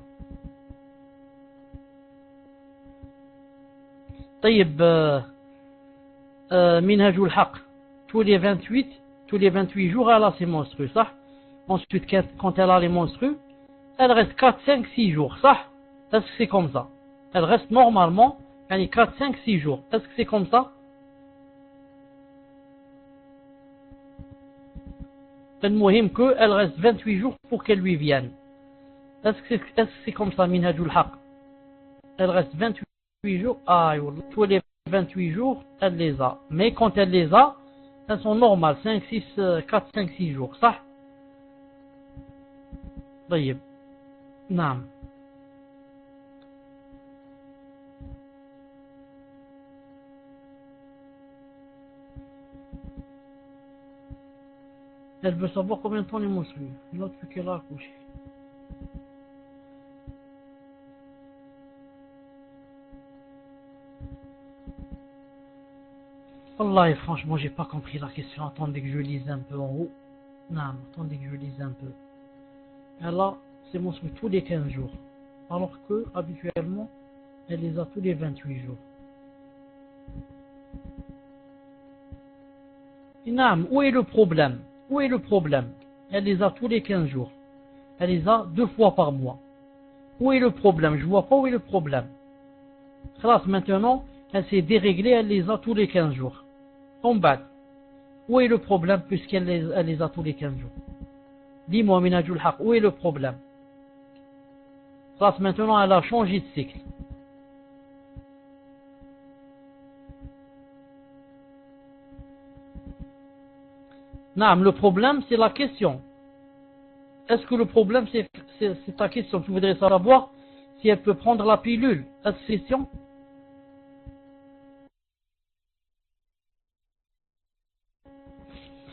طيب, Minhajul Haqq, tous les 28 jours elle a ses menstrues, ça. Ensuite, quand elle a les menstrues, elle reste 4, 5, 6 jours, ça. Est-ce que c'est comme ça? Elle reste normalement 4, 5, 6 jours. Est-ce que c'est comme ça? C'est le muhim qu'elle reste 28 jours pour qu'elle lui vienne. Est-ce que c'est comme ça, Minhajul Haqq? Elle reste 28 jours, tous les 28 jours, elle les a. Mais quand elle les a, elles sont normales, 5, 6, 4, 5, 6 jours. Ça? طيب. نعم. Elle veut savoir combien de temps les menstrues. L'autre fait qu'elle a accouché. Wallah, et franchement, j'ai pas compris la question. Attendez que je lise un peu en haut. Non, attendez que je lise un peu. Elle a ses menstrues tous les 15 jours. Alors que, habituellement, elle les a tous les 28 jours. Et non, où est le problème? Où est le problème? Elle les a tous les 15 jours. Elle les a 2 fois par mois. Où est le problème? Je vois pas où est le problème. Maintenant, elle s'est déréglée, elle les a tous les 15 jours. En bas. Où est le problème puisqu'elle les a tous les 15 jours? Dis-moi, Minajul Haq, où est le problème? Maintenant, elle a changé de cycle. Non, le problème, c'est la question. Est-ce que le problème, c'est ta question? Tu voudrais savoir si elle peut prendre la pilule? Est-ce question?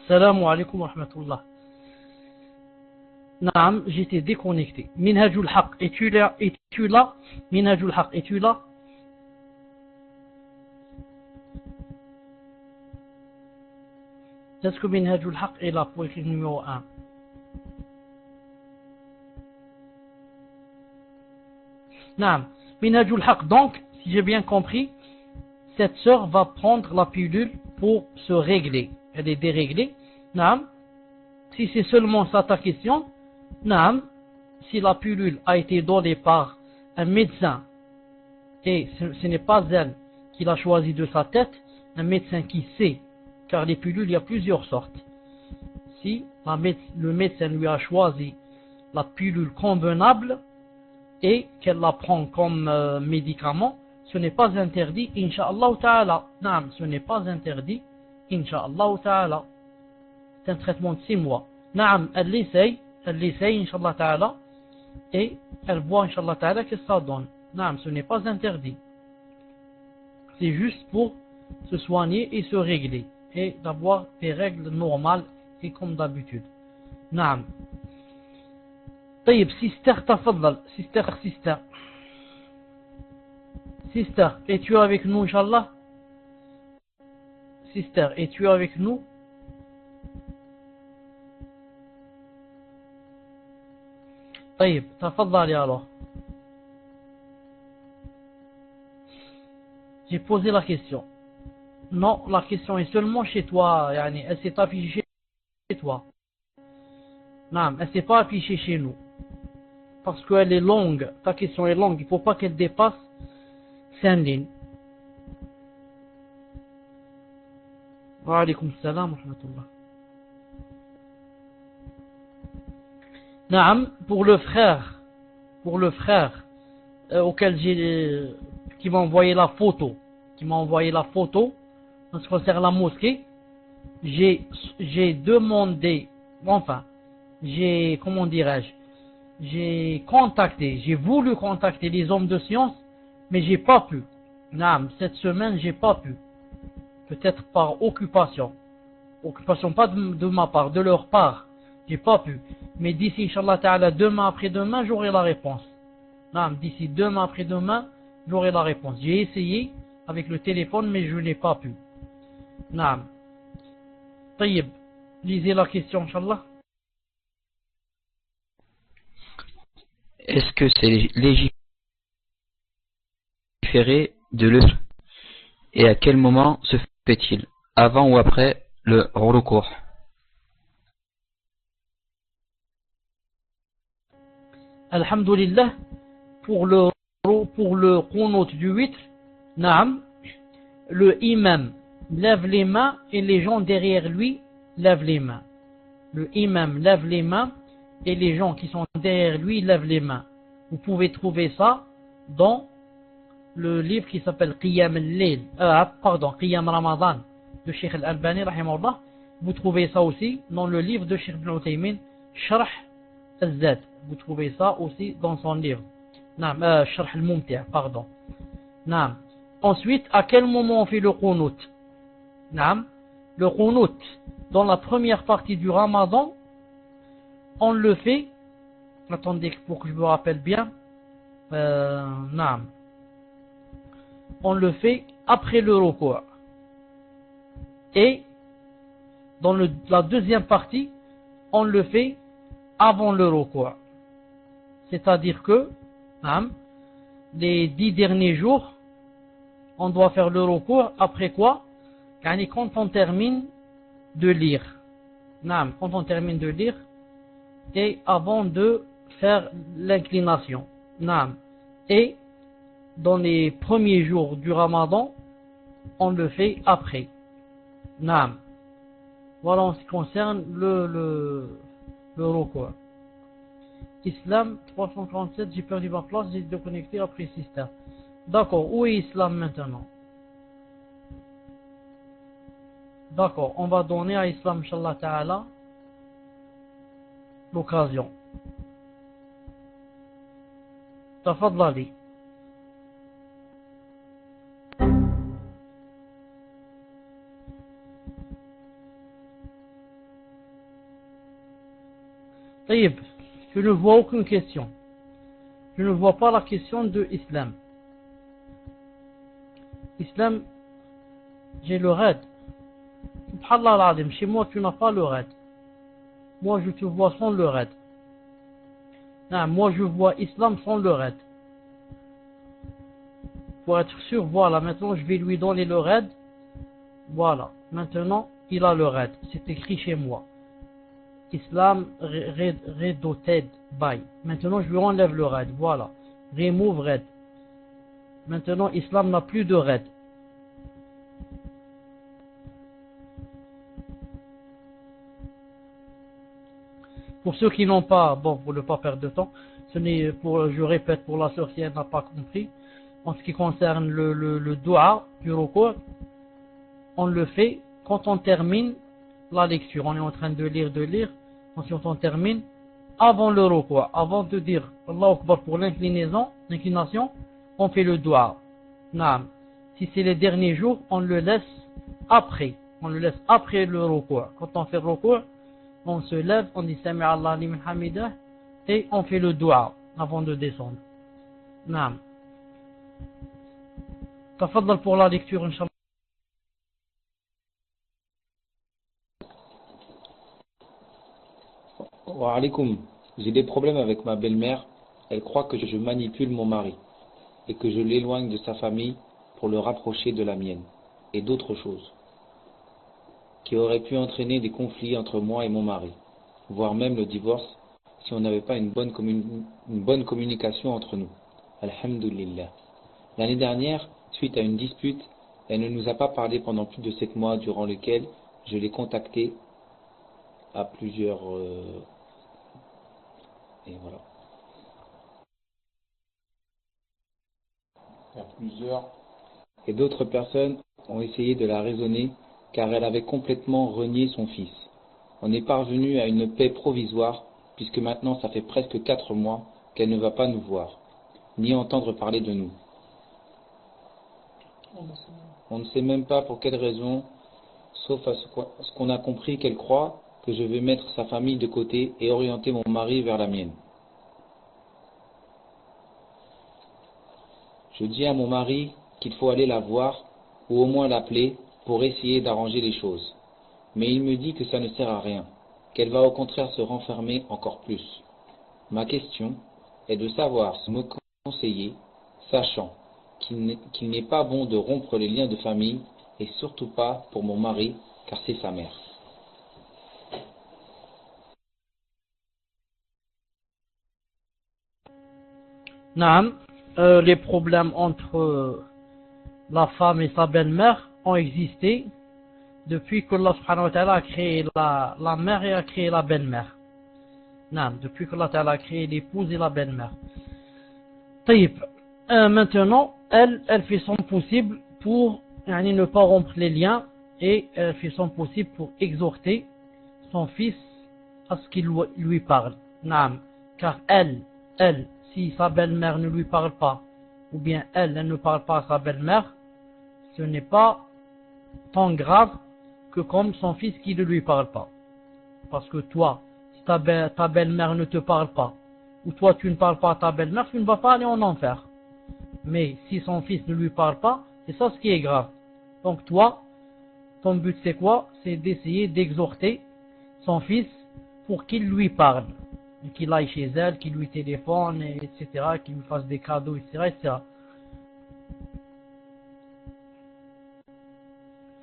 Salam alaikum wa rahmatullah. Naam, j'étais déconnecté. Minhajul Haq, es-tu là? Es-tu là? Minhajul Haq, es-tu là? Est-ce que Minhajul Haq est là pour écrire numéro 1? Naam, Minhajul Haq, donc, si j'ai bien compris, cette sœur va prendre la pilule pour se régler. Elle est déréglée. Naam, si c'est seulement ça ta question, naam, si la pilule a été donnée par un médecin et ce n'est pas elle qui l'a choisi de sa tête, un médecin qui sait, car les pilules, il y a plusieurs sortes. Si le médecin lui a choisi la pilule convenable et qu'elle la prend comme médicament, ce n'est pas interdit, incha'Allah ta'ala. Naam, ce n'est pas interdit, incha'Allah ta'ala. C'est un traitement de 6 mois. Naam, elle l'essaye, incha'Allah ta'ala, et elle voit, incha'Allah ta'ala, que ça donne. Naam, ce n'est pas interdit. C'est juste pour se soigner et se régler, et d'avoir des règles normales et comme d'habitude. Naam. طيب, sister, تفضل. Sister, es-tu avec nous, Inch'Allah? Sister, es-tu avec nous? طيب, تفضلي alors. J'ai posé la question. Non, la question est seulement chez toi, yani, elle s'est affichée chez toi. Non, elle s'est pas affichée chez nous. Parce qu'elle est longue, ta question est longue, il ne faut pas qu'elle dépasse 5 lignes. Wa alaykoum salam wa rahmatullah. Naam, pour le frère auquel qui m'a envoyé la photo, en ce qui concerne la mosquée, j'ai demandé, enfin, comment dirais-je, j'ai voulu contacter les hommes de science, mais j'ai pas pu. Naam, cette semaine, j'ai pas pu. Peut-être par occupation. Occupation pas de ma part, de leur part. J'ai pas pu. Mais d'ici, Inch'Allah Ta'ala, demain après-demain, j'aurai la réponse. Naam, d'ici demain après-demain, j'aurai la réponse. J'ai essayé avec le téléphone, mais je n'ai pas pu. Naam. Taïb, lisez la question, Inch'Allah. Est-ce que c'est légiféré de le et à quel moment se fait-il? Avant ou après le recours? Alhamdulillah, pour le qunut du 8, naam, le imam lève les mains et les gens derrière lui lèvent les mains. Le imam lève les mains et les gens qui sont derrière lui lèvent les mains. Vous pouvez trouver ça dans le livre qui s'appelle Qiyam Ramadan de Cheikh Al-Albani rahimahullah. Vous trouvez ça aussi dans le livre de Cheikh Ibn Uthaymin, Sharh al-Zad. Vous trouvez ça aussi dans son livre. Sharh al-Mumti', pardon. Ensuite, à quel moment on fait le qunut? Le qunut, dans la première partie du Ramadan, on le fait, attendez pour que je me rappelle bien, on le fait après le ruku'. Et dans la deuxième partie, on le fait avant le ruku'. C'est-à-dire que les 10 derniers jours, on doit faire le ruku' après quoi? Quand on termine de lire. Quand on termine de lire et avant de faire l'inclination. Et dans les premiers jours du Ramadan, on le fait après. Voilà en ce qui concerne le ruku'. Islam 347, j'ai perdu ma place, j'ai déconnecté après système. D'accord, où est Islam maintenant? D'accord, on va donner à Islam, Inch'Allah Ta'ala, l'occasion. Tafadlali. Taïb, je ne vois aucune question. Je ne vois pas la question de Islam. Islam, j'ai le raid. Subhanallah al-Azim, chez moi tu n'as pas le raid. Moi je te vois sans le raid. Moi je vois Islam sans le raid. Pour être sûr, voilà, maintenant je vais lui donner le raid. Voilà, maintenant il a le raid. C'est écrit chez moi. Islam redoted by. Maintenant je lui enlève le raid. Voilà. Remove raid. Maintenant Islam n'a plus de raid. Pour ceux qui n'ont pas, bon, pour ne pas perdre de temps, ce n'est pour, je répète pour la sœur si elle n'a pas compris, en ce qui concerne le dua du ruku', on le fait quand on termine la lecture. On est en train de lire. Ensuite on termine avant le ruku', avant de dire Allahu Akbar pour l'inclination, on fait le dua. Si c'est les derniers jours, on le laisse après. On le laisse après le ruku'. Quand on fait le ruku', on se lève, on dit Sami Allah liman hamidah et on fait le dua avant de descendre. Tafaddal pour la lecture, Inch'Allah. Wa alaikum. J'ai des problèmes avec ma belle-mère. Elle croit que je manipule mon mari et que je l'éloigne de sa famille pour le rapprocher de la mienne et d'autres choses qui auraient pu entraîner des conflits entre moi et mon mari, voire même le divorce si on n'avait pas une bonne communication entre nous. Alhamdulillah. L'année dernière, suite à une dispute, elle ne nous a pas parlé pendant plus de 7 mois durant lesquels je l'ai contactée à plusieurs... et voilà. Et d'autres personnes ont essayé de la raisonner car elle avait complètement renié son fils. On est parvenu à une paix provisoire puisque maintenant ça fait presque 4 mois qu'elle ne va pas nous voir, ni entendre parler de nous. On ne sait même pas pour quelle raison, sauf à ce qu'on a compris qu'elle croit que je vais mettre sa famille de côté et orienter mon mari vers la mienne. Je dis à mon mari qu'il faut aller la voir ou au moins l'appeler pour essayer d'arranger les choses. Mais il me dit que ça ne sert à rien, qu'elle va au contraire se renfermer encore plus. Ma question est de savoir ce que me conseiller, sachant qu'il n'est pas bon de rompre les liens de famille et surtout pas pour mon mari car c'est sa mère. Les problèmes entre la femme et sa belle-mère ont existé depuis que Allah subhanahu wa ta'ala a créé la mère et a créé la belle-mère. Depuis que Allah ta'ala a créé l'épouse et la belle-mère. Maintenant, elle fait son possible pour ne pas rompre les liens, et elle fait son possible pour exhorter son fils à ce qu'il lui parle. Naam. Car elle, si sa belle-mère ne lui parle pas, ou bien elle ne parle pas à sa belle-mère, ce n'est pas tant grave que comme son fils qui ne lui parle pas. Parce que toi, si ta belle-mère ne te parle pas, ou toi tu ne parles pas à ta belle-mère, tu ne vas pas aller en enfer. Mais si son fils ne lui parle pas, c'est ça ce qui est grave. Donc toi, ton but c'est quoi? C'est d'essayer d'exhorter son fils pour qu'il lui parle. Qu'il aille chez elle, qu'il lui téléphone, etc., qu'il lui fasse des cadeaux, etc., etc.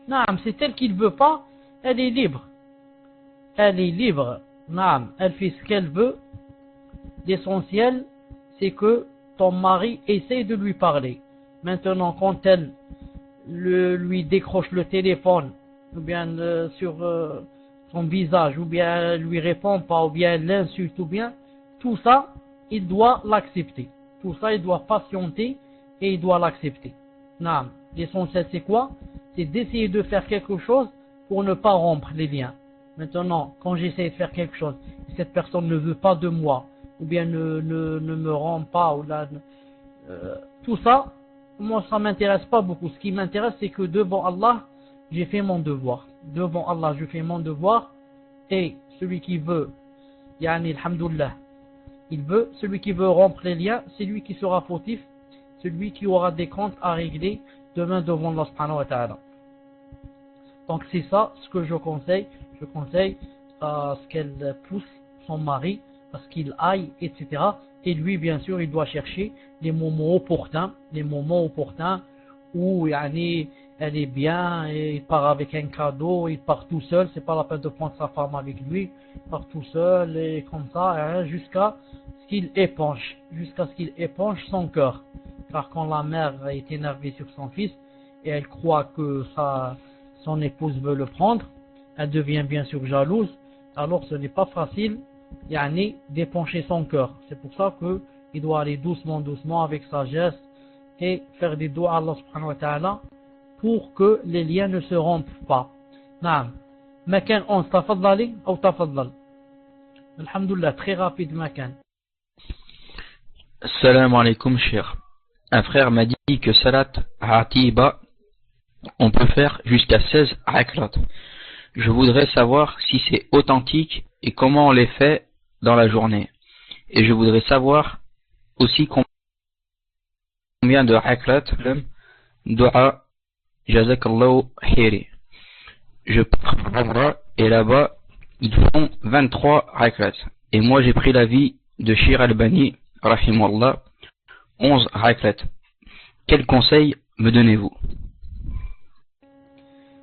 Non, c'est elle qui ne veut pas, elle est libre. Elle est libre. Non, elle fait ce qu'elle veut. L'essentiel, c'est que ton mari essaye de lui parler. Maintenant, quand elle lui décroche le téléphone, ou bien sur son visage, ou bien elle lui répond pas, ou bien elle l'insulte, ou bien tout ça, il doit l'accepter. Tout ça, il doit patienter et il doit l'accepter. Non, l'essentiel c'est quoi? C'est d'essayer de faire quelque chose pour ne pas rompre les liens. Maintenant, quand j'essaie de faire quelque chose, et cette personne ne veut pas de moi, ou bien ne me rend pas, ou là, tout ça, moi ça m'intéresse pas beaucoup. Ce qui m'intéresse, c'est que devant Allah, j'ai fait mon devoir. Devant Allah, je fais mon devoir, et celui qui veut, alhamdoulilah, il veut, celui qui veut rompre les liens, c'est lui qui sera fautif, celui qui aura des comptes à régler demain devant Allah subhanahu wa ta'ala. Donc c'est ça ce que je conseille. Je conseille à ce qu'elle pousse son mari à ce qu'il aille, etc. Et lui, bien sûr, il doit chercher les moments opportuns où elle est bien, et il part avec un cadeau, il part tout seul, c'est pas la peine de prendre sa femme avec lui, il part tout seul et comme ça, jusqu'à ce qu'il épanche son cœur. Car quand la mère est énervée sur son fils et elle croit que son épouse veut le prendre, elle devient bien sûr jalouse, alors ce n'est pas facile d'épancher son cœur. C'est pour ça qu'il doit aller doucement avec sagesse et faire des doigts à Allah subhanahu wa ta'ala pour que les liens ne se rompent pas. Naam. Makan 11, tafadali ou tafaddal. Alhamdulillah, très rapide Makan. Salam alaikum, cher. Un frère m'a dit que salat atiba, on peut faire jusqu'à 16 raklat. Je voudrais savoir si c'est authentique et comment on les fait dans la journée. Et je voudrais savoir aussi combien de raklat dua jazakallahu khairi. Je pars et là-bas ils font 23 raklat. Et moi j'ai pris l'avis de Shir Albani rahimallah, 11 raklat. Quel conseil me donnez-vous?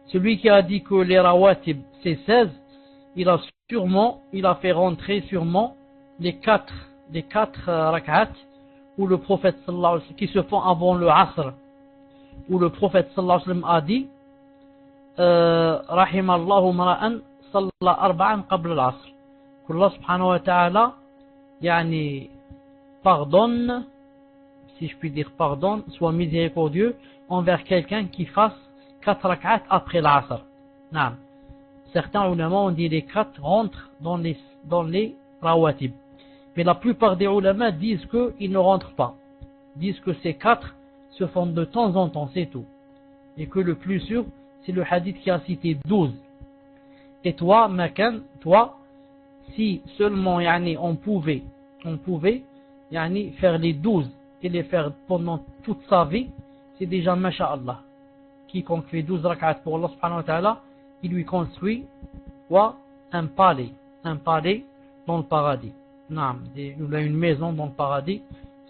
Celui qui a dit que les rawatib c'est 16, il a fait rentrer sûrement les 4 rak'at où le prophète sallallahu alayhi wa sallam, qui se font avant le asr, où le prophète sallallahu alayhi wa sallam a dit rahimallahu mara'an salla arba'an qabla al-asr. qu'Allah subhanahu wa ta'ala pardonne, si je puis dire pardonne, soit miséricordieux envers quelqu'un qui fasse 4 rak'at après l'asr. Certains ulama ont dit les 4 rentrent dans les rawatib. Mais la plupart des ulama disent qu'ils ne rentrent pas. Disent que ces 4 se font de temps en temps, c'est tout. Et que le plus sûr, c'est le hadith qui a cité 12. Et toi, Makan, si seulement on pouvait faire les 12 et les faire pendant toute sa vie, c'est déjà masha'Allah. Quiconque fait 12 rak'at pour Allah subhanahu wa ta'ala, il lui construit un palais dans le paradis. Il a une maison dans le paradis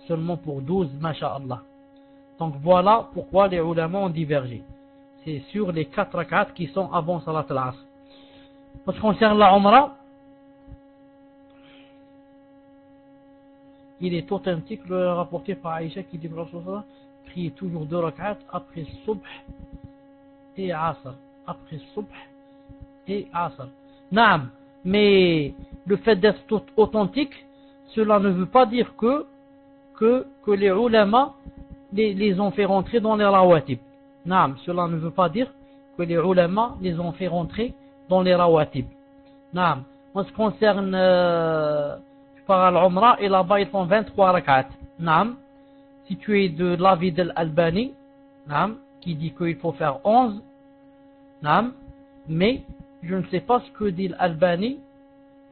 seulement pour 12, masha'Allah. Donc voilà pourquoi les ulama ont divergé. C'est sur les 4 rak'at qui sont avant salat al-asr. En ce qui concerne la umrah, il est authentique le rapporté par Aïcha qui dit que Rasulullah priait toujours 2 rak'at après subh et asr. Après subh et asr. Naam, mais le fait d'être authentique, cela ne veut pas dire que les ulama les ont fait rentrer dans les rawatib. Naam, cela ne veut pas dire que les ulama les ont fait rentrer dans les rawatib. Naam, en ce qui concerne tu pars à l'Umrah et là-bas ils font 23 rak'at. Naam, si tu es de l'avis de l'Albani, naam, qui dit qu'il faut faire 11, naam, mais je ne sais pas ce que dit l'Albani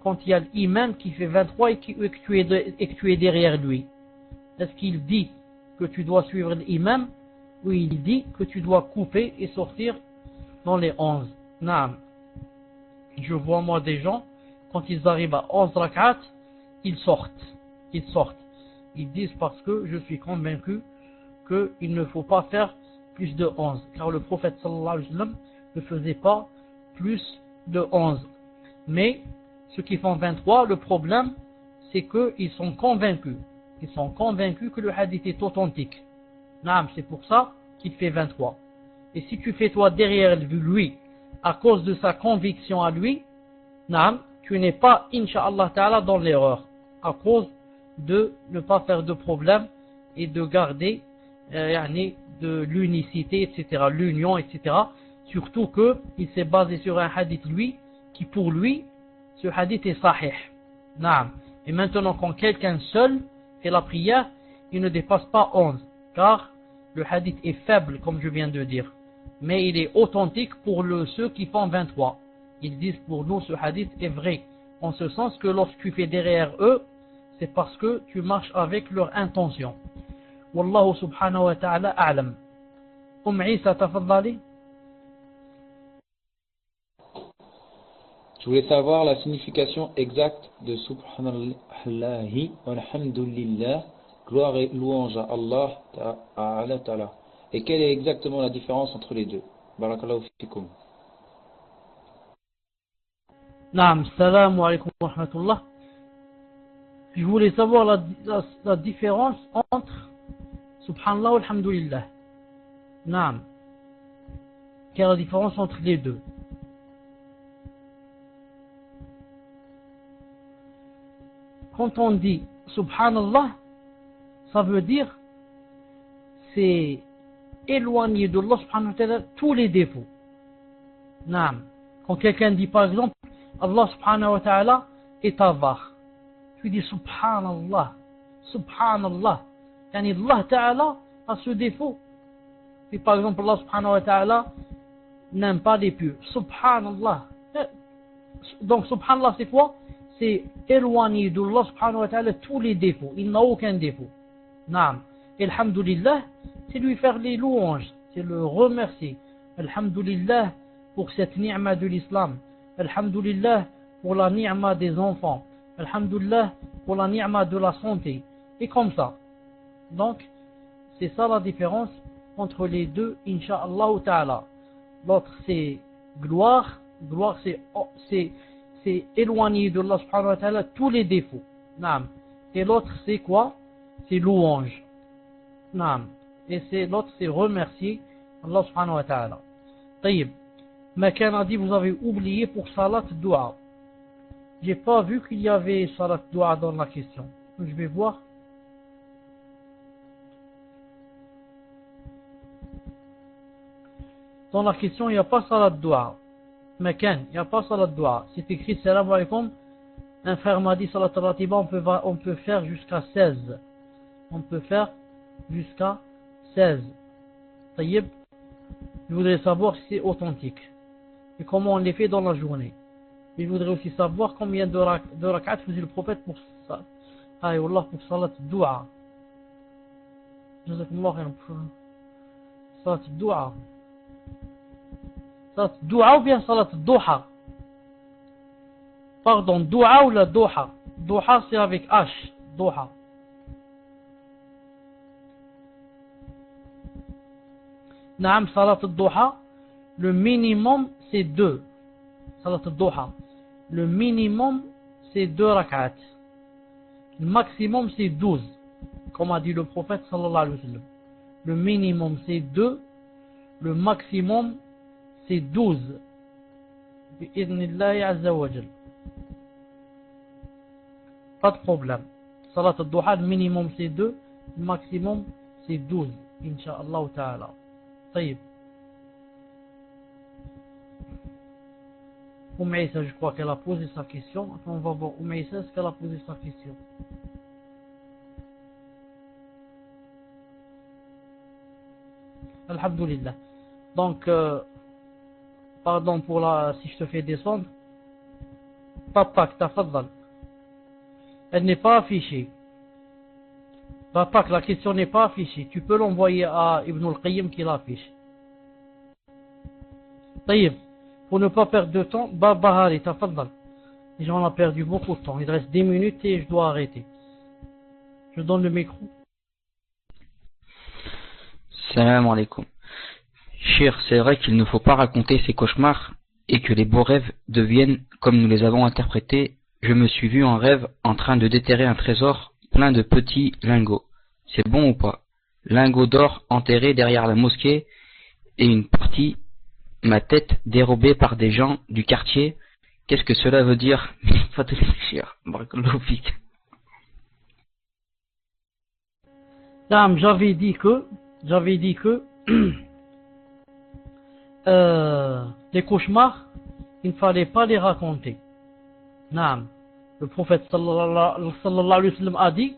quand il y a l'imam qui fait 23 et que tu es derrière lui. Est-ce qu'il dit que tu dois suivre l'imam ou il dit que tu dois couper et sortir dans les 11? Naam. Je vois moi des gens, quand ils arrivent à 11 rak'at, ils sortent. Ils disent parce que je suis convaincu qu'il ne faut pas faire plus de 11. Car le prophète sallallahu alayhi wa sallam ne faisait pas plus de 11. Mais ceux qui font 23, le problème, c'est qu'ils sont convaincus. Ils sont convaincus que le hadith est authentique. Naam, c'est pour ça qu'il fait 23. Et si tu fais toi derrière lui, à cause de sa conviction à lui, naam, tu n'es pas, incha'Allah ta'ala, dans l'erreur. À cause de ne pas faire de problème et de garder de l'unicité, etc., l'union, etc. Surtout qu'il s'est basé sur un hadith, lui, qui pour lui, ce hadith est sahih. Naam. Et maintenant, quand quelqu'un seul fait la prière, il ne dépasse pas 11, car le hadith est faible, comme je viens de dire. Mais il est authentique pour ceux qui font 23. Ils disent pour nous, ce hadith est vrai, en ce sens que lorsque tu fais derrière eux, c'est parce que tu marches avec leur intention. Wallahu subhanahu wa ta'ala a'lam. Isa, tafaddali. Je voulais savoir la signification exacte de Subhanallahi walhamdulillah, gloire et louange à Allah Ta'ala. Et quelle est exactement la différence entre les deux? Barakallahu fikum. Naam, salam alaykum wa rahmatullah. Je voulais savoir la différence entre Subhanallah wa alhamdulillah. Naam. Quelle est la différence entre les deux? Quand on dit Subhanallah, ça veut dire c'est éloigner de Allah subhanahu wa ta'ala tous les défauts. Naam. Quand quelqu'un dit par exemple Allah subhanahu wa ta'ala est avare, tu dis Subhanallah, Subhanallah. Yani Allah ta'ala a ce défaut. Et par exemple Allah subhanahu wa ta'ala n'aime pas les purs. Subhanallah. Donc Subhanallah c'est quoi? C'est éloigner de Allah subhanahu wa ta'ala tous les défauts. Il n'a aucun défaut. Naam. Et alhamdulillah, c'est lui faire les louanges, c'est le remercier. Alhamdulillah pour cette ni'ma de l'islam. Alhamdulillah pour la ni'ma des enfants. Alhamdulillah pour la ni'ma de la santé. Et comme ça. Donc, c'est ça la différence entre les deux, incha'Allah ta'ala. L'autre c'est gloire. Gloire c'est éloigner de Allah subhanahu wa ta'ala tous les défauts. Naam. Et l'autre c'est quoi? C'est louange. Naam. Et l'autre c'est remercier Allah subhanahu wa ta'ala. Taïb. Makan a dit vous avez oublié pour salat dua. J'ai pas vu qu'il y avait salat dua dans la question. Je vais voir. Dans la question, il n'y a pas salat dua. Makan, il n'y a pas salat dua. C'est écrit salam alaykoum. Un frère m'a dit salat ratiba, on peut faire jusqu'à 16. On peut faire jusqu'à 16. Taïb. Je voudrais savoir si c'est authentique. Et comment on les fait dans la journée. Et je voudrais aussi savoir combien de rak'at faisait le prophète pour ça. Aïe, Wallah, pour salat dua. Jazakumullah khairan pour salat dua. Salat dua ou bien salat duha? Pardon, dua ou la duha? Duha c'est avec H. Duha. Naam, salat duha, le minimum c'est 2. Salat duha. Le minimum c'est 2 rak'at. Le maximum c'est 12. Comme a dit le prophète sallallahu alayhi wa sallam. Le minimum c'est 2. Le maximum c'est 12. Bi'idhnillahi azza wa jal. Pas de problème. Salat al-duha, le minimum c'est 2. Le maximum c'est 12. Inch'Allah ta'ala. طيب. Oumaïsa, je crois qu'elle a posé sa question. On va voir Oumaïsa, est-ce qu'elle a posé sa question? Alhamdulillah. Donc, pardon pour si je te fais descendre. Papa, tafaddal. Elle n'est pas affichée. Papa, la question n'est pas affichée. Tu peux l'envoyer à Ibn al-Qayyim qui l'affiche. Taïb. Pour ne pas perdre de temps, Bahari, tafaddal. Déjà, on a perdu beaucoup de temps. Il reste 10 minutes et je dois arrêter. Je donne le micro. Salam alaikum. Cheikh, c'est vrai qu'il ne faut pas raconter ces cauchemars et que les beaux rêves deviennent comme nous les avons interprétés. Je me suis vu en rêve en train de déterrer un trésor plein de petits lingots. C'est bon ou pas? Lingots d'or enterrés derrière la mosquée et une partie, ma tête dérobée par des gens du quartier. Qu'est-ce que cela veut dire? Faut te réfléchir. J'avais dit que les cauchemars, il ne fallait pas les raconter. Naam. Le prophète sallallahu alayhi wa sallam a dit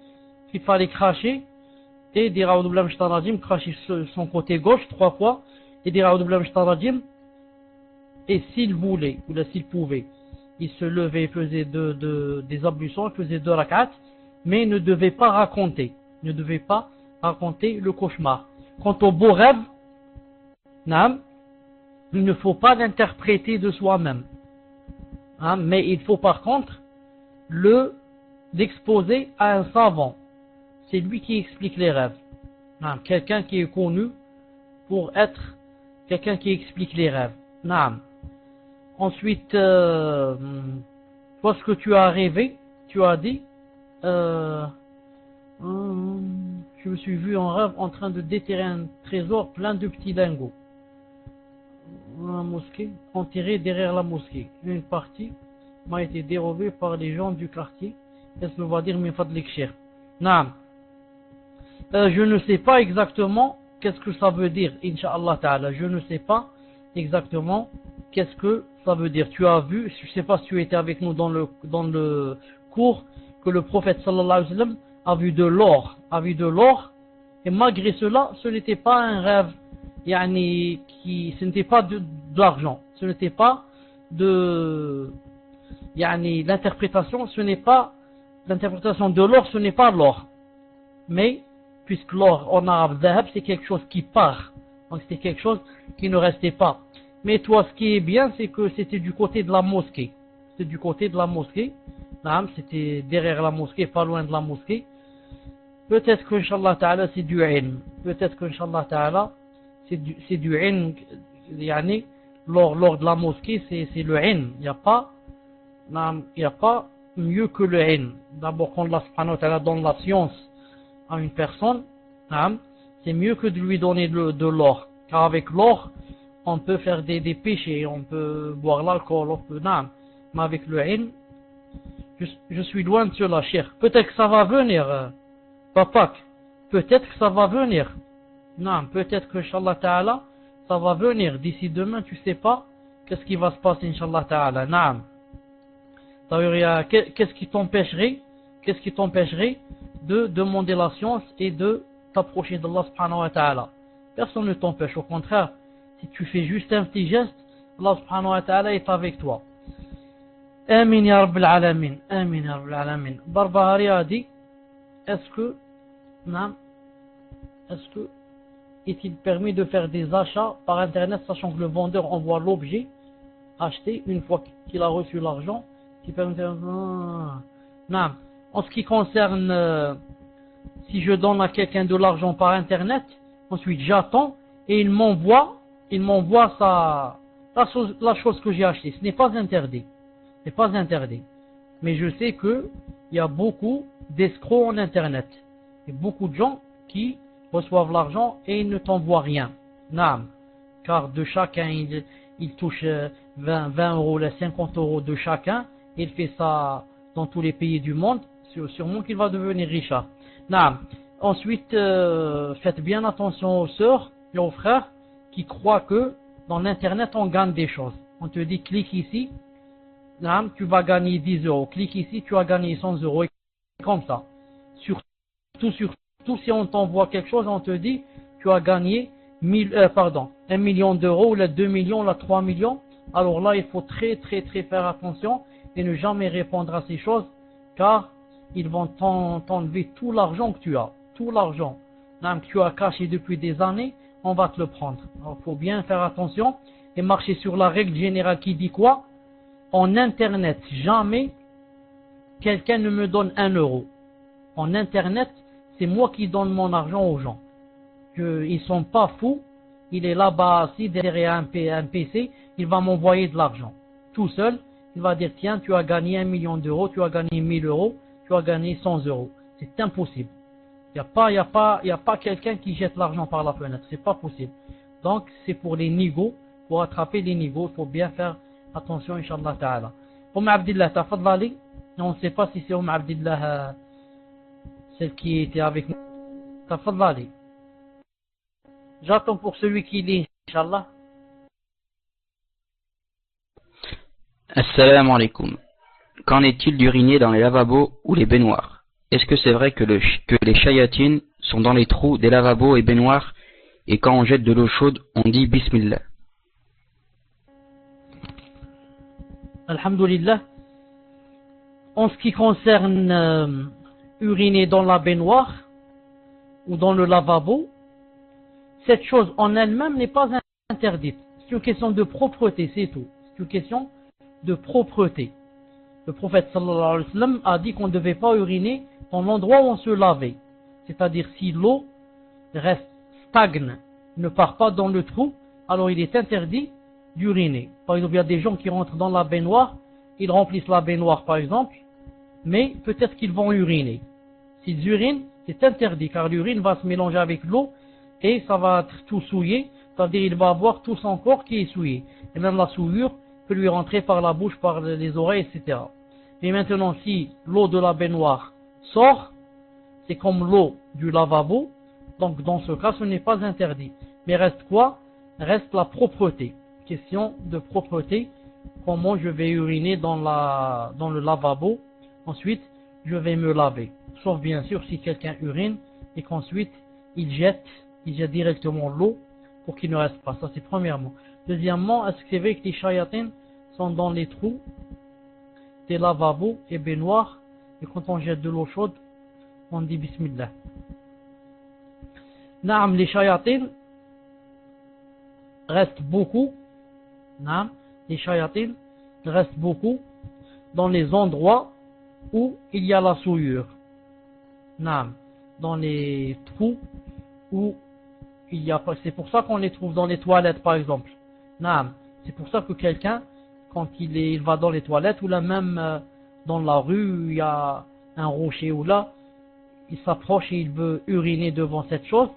qu'il fallait cracher et dire A'udhu billahi minash shaitanir rajim, cracher son côté gauche 3 fois et dire A'udhu billahi minash shaitanir rajim. Et s'il voulait ou s'il pouvait, il se levait, faisait des ablutions, faisait 2 rak'at, mais ne devait pas raconter le cauchemar. Quant au beau rêve, naam, il ne faut pas l'interpréter de soi-même. Hein, mais il faut par contre l'exposer à un savant. C'est lui qui explique les rêves. Hein, quelqu'un qui est connu pour être quelqu'un qui explique les rêves. Naam. Ensuite, toi ce que tu as rêvé, tu as dit je me suis vu en rêve en train de déterrer un trésor plein de petits lingots. La mosquée, enterré derrière la mosquée. Une partie m'a été dérobée par les gens du quartier. Qu'est-ce que va dire min fadlik cheikh? Naam. Je ne sais pas exactement qu'est-ce que ça veut dire, Inch'Allah ta'ala. Je ne sais pas exactement qu'est-ce que ça veut dire. Tu as vu, je ne sais pas si tu étais avec nous dans le cours, que le prophète sallallahu alayhi wa sallam a vu de l'or. Et malgré cela, ce n'était pas un rêve. Ce n'était pas de l'argent, ce n'était pas l'interprétation, ce n'est pas l'interprétation de l'or, ce n'est pas l'or. Mais, puisque l'or en arabe, dhahab, c'est quelque chose qui part, donc c'était quelque chose qui ne restait pas. Mais toi, ce qui est bien, c'est que c'était du côté de la mosquée. C'était du côté de la mosquée, c'était derrière la mosquée, pas loin de la mosquée. Peut-être que, Inch'Allah ta'ala, c'est du ilm. Peut-être que, Inch'Allah ta'ala, c'est du ilm, lors de la mosquée, c'est le ilm. Il n'y a pas mieux que le ilm. D'abord, quand Allah subhanahu wa ta'ala donne la science à une personne, c'est mieux que de lui donner de l'or. Car avec l'or, on peut faire des péchés, on peut boire l'alcool, mais avec le ilm, je suis loin de cela, cher. Peut-être que ça va venir, papa. Peut-être que ça va venir. Non, peut-être que, Inch'Allah ta'ala, ça va venir. D'ici demain, tu sais pas qu'est-ce qui va se passer, Inch'Allah ta'ala. Naam. Qu'est-ce qui t'empêcherait de demander la science et de t'approcher d'Allah subhanahu wa ta'ala? Personne ne t'empêche. Au contraire, si tu fais juste un petit geste, Allah subhanahu wa ta'ala est avec toi. Amin ya Rabbil alamin. Amin ya Rabbil alamin. Barbahari a dit, est-ce que est-il permis de faire des achats par internet, sachant que le vendeur envoie l'objet acheté une fois qu'il a reçu l'argent, qui permet de... Non. En ce qui concerne si je donne à quelqu'un de l'argent par internet, ensuite j'attends et il m'envoie la chose que j'ai achetée. Ce n'est pas interdit. Ce n'est pas interdit. Mais je sais que il y a beaucoup d'escrocs en internet. Il y a beaucoup de gens qui reçoivent l'argent et ils ne t'envoient rien. Naam. Car de chacun, il touche 20 euros, les 50 euros de chacun. Il fait ça dans tous les pays du monde. Sûrement qu'il va devenir riche. Naam. Ensuite, faites bien attention aux sœurs et aux frères qui croient que dans l'internet on gagne des choses. On te dit clique ici, tu vas gagner 10 euros. Clique ici, tu vas gagner 100 euros. Et comme ça. Surtout si on t'envoie quelque chose, on te dit tu as gagné 1 million d'euros, ou les 2 millions, ou les 3 millions. Alors là, il faut très faire attention et ne jamais répondre à ces choses, car ils vont t'enlever tout l'argent que tu as. Tout l'argent que tu as caché depuis des années, on va te le prendre. Alors il faut bien faire attention et marcher sur la règle générale qui dit quoi? En internet, jamais quelqu'un ne me donne 1 euro. En internet, c'est moi qui donne mon argent aux gens. Ils sont pas fous. Il est là-bas assis derrière un PC, il va m'envoyer de l'argent. Tout seul, il va dire tiens, tu as gagné 1 million d'euros, tu as gagné 1000 euros, tu as gagné 100 euros. C'est impossible. Il n'y a pas quelqu'un qui jette l'argent par la fenêtre. C'est pas possible. Donc, c'est pour les négos, pour attraper les négos, il faut bien faire attention, Inch'Allah Ta'ala. Abdillah, tafadlali. On ne sait pas si c'est Abdillah, celle qui était avec nous. Tafadlali. J'attends pour celui qui lit, Inch'Allah. Assalamu alaikum. Qu'en est-il d'uriner dans les lavabos ou les baignoires? Est-ce que c'est vrai que les shayatines sont dans les trous des lavabos et baignoires et quand on jette de l'eau chaude, on dit Bismillah? Alhamdulillah. En ce qui concerne uriner dans la baignoire ou dans le lavabo, cette chose en elle-même n'est pas interdite. C'est une question de propreté, c'est tout. C'est une question de propreté. Le prophète sallallahu alayhi wa sallam a dit qu'on ne devait pas uriner dans l'endroit où on se lavait. C'est-à-dire si l'eau reste stagne, ne part pas dans le trou, alors il est interdit d'uriner. Par exemple, il y a des gens qui rentrent dans la baignoire, ils remplissent la baignoire par exemple, mais peut-être qu'ils vont uriner. S'ils urinent, c'est interdit car l'urine va se mélanger avec l'eau et ça va être tout souillé, c'est-à-dire il va avoir tout son corps qui est souillé. Et même la souillure peut lui rentrer par la bouche, par les oreilles, etc. Mais maintenant, si l'eau de la baignoire sort, c'est comme l'eau du lavabo, donc dans ce cas, ce n'est pas interdit. Mais reste quoi? Reste la propreté. Question de propreté. Comment je vais uriner dans le lavabo? Ensuite, je vais me laver. Sauf bien sûr si quelqu'un urine et qu'ensuite il jette directement l'eau pour qu'il ne reste pas. Ça c'est premièrement. Deuxièmement, est-ce que c'est vrai que les shayatines sont dans les trous des lavabos et baignoires et quand on jette de l'eau chaude, on dit Bismillah. Naam, les shayatines restent beaucoup. Naam, les shayatines restent beaucoup dans les endroits où il y a la souillure. Naam, dans les trous où il y a pas. C'est pour ça qu'on les trouve dans les toilettes par exemple. Naam, c'est pour ça que quelqu'un, quand il va dans les toilettes ou là même dans la rue, il y a un rocher ou là, il s'approche et il veut uriner devant cette chose,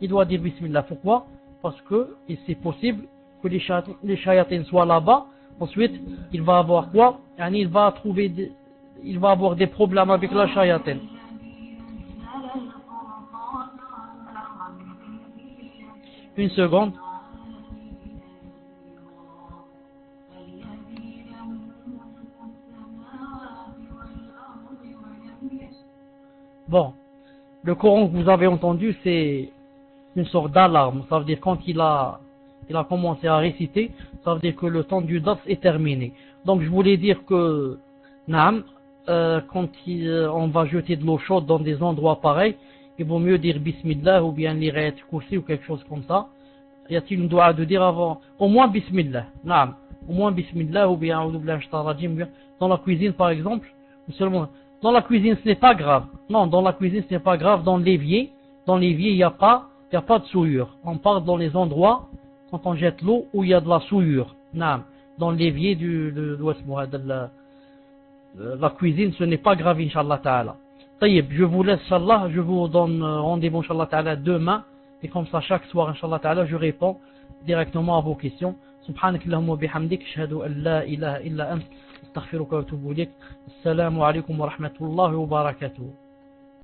il doit dire Bismillah. Pourquoi? Parce que c'est possible que les shayatines soient là-bas. Ensuite, il va avoir quoi? Il va avoir des problèmes avec la shayatine. Une seconde. Bon, le Coran que vous avez entendu, c'est une sorte d'alarme. Ça veut dire quand il a commencé à réciter, ça veut dire que le temps du dars est terminé. Donc je voulais dire que, naam, quand on va jeter de l'eau chaude dans des endroits pareils, il vaut mieux dire Bismillah ou bien lire Ayat Kursi ou quelque chose comme ça. Y a-t-il une doua de dire avant? Au moins Bismillah. Naam. Au moins Bismillah ou bien dans la cuisine par exemple. Ou seulement dans la cuisine ce n'est pas grave. Non, dans la cuisine ce n'est pas grave. Dans l'évier il n'y a pas de souillure. On parle dans les endroits quand on jette l'eau où il y a de la souillure. Naam. Dans l'évier de la cuisine ce n'est pas grave, Inch'Allah Ta'ala. Taïb, je vous laisse, Inch'Allah, je vous donne rendez-vous, Inch'Allah Ta'ala, demain, et comme ça, chaque soir, Inch'Allah Ta'ala, je réponds directement à vos questions. Subhanakallahumma bihamdik, ashhadu an la ilaha illa ant, astaghfiruka wa atubu ilayk. Assalamu alaikum wa rahmatullahi wa barakatuh.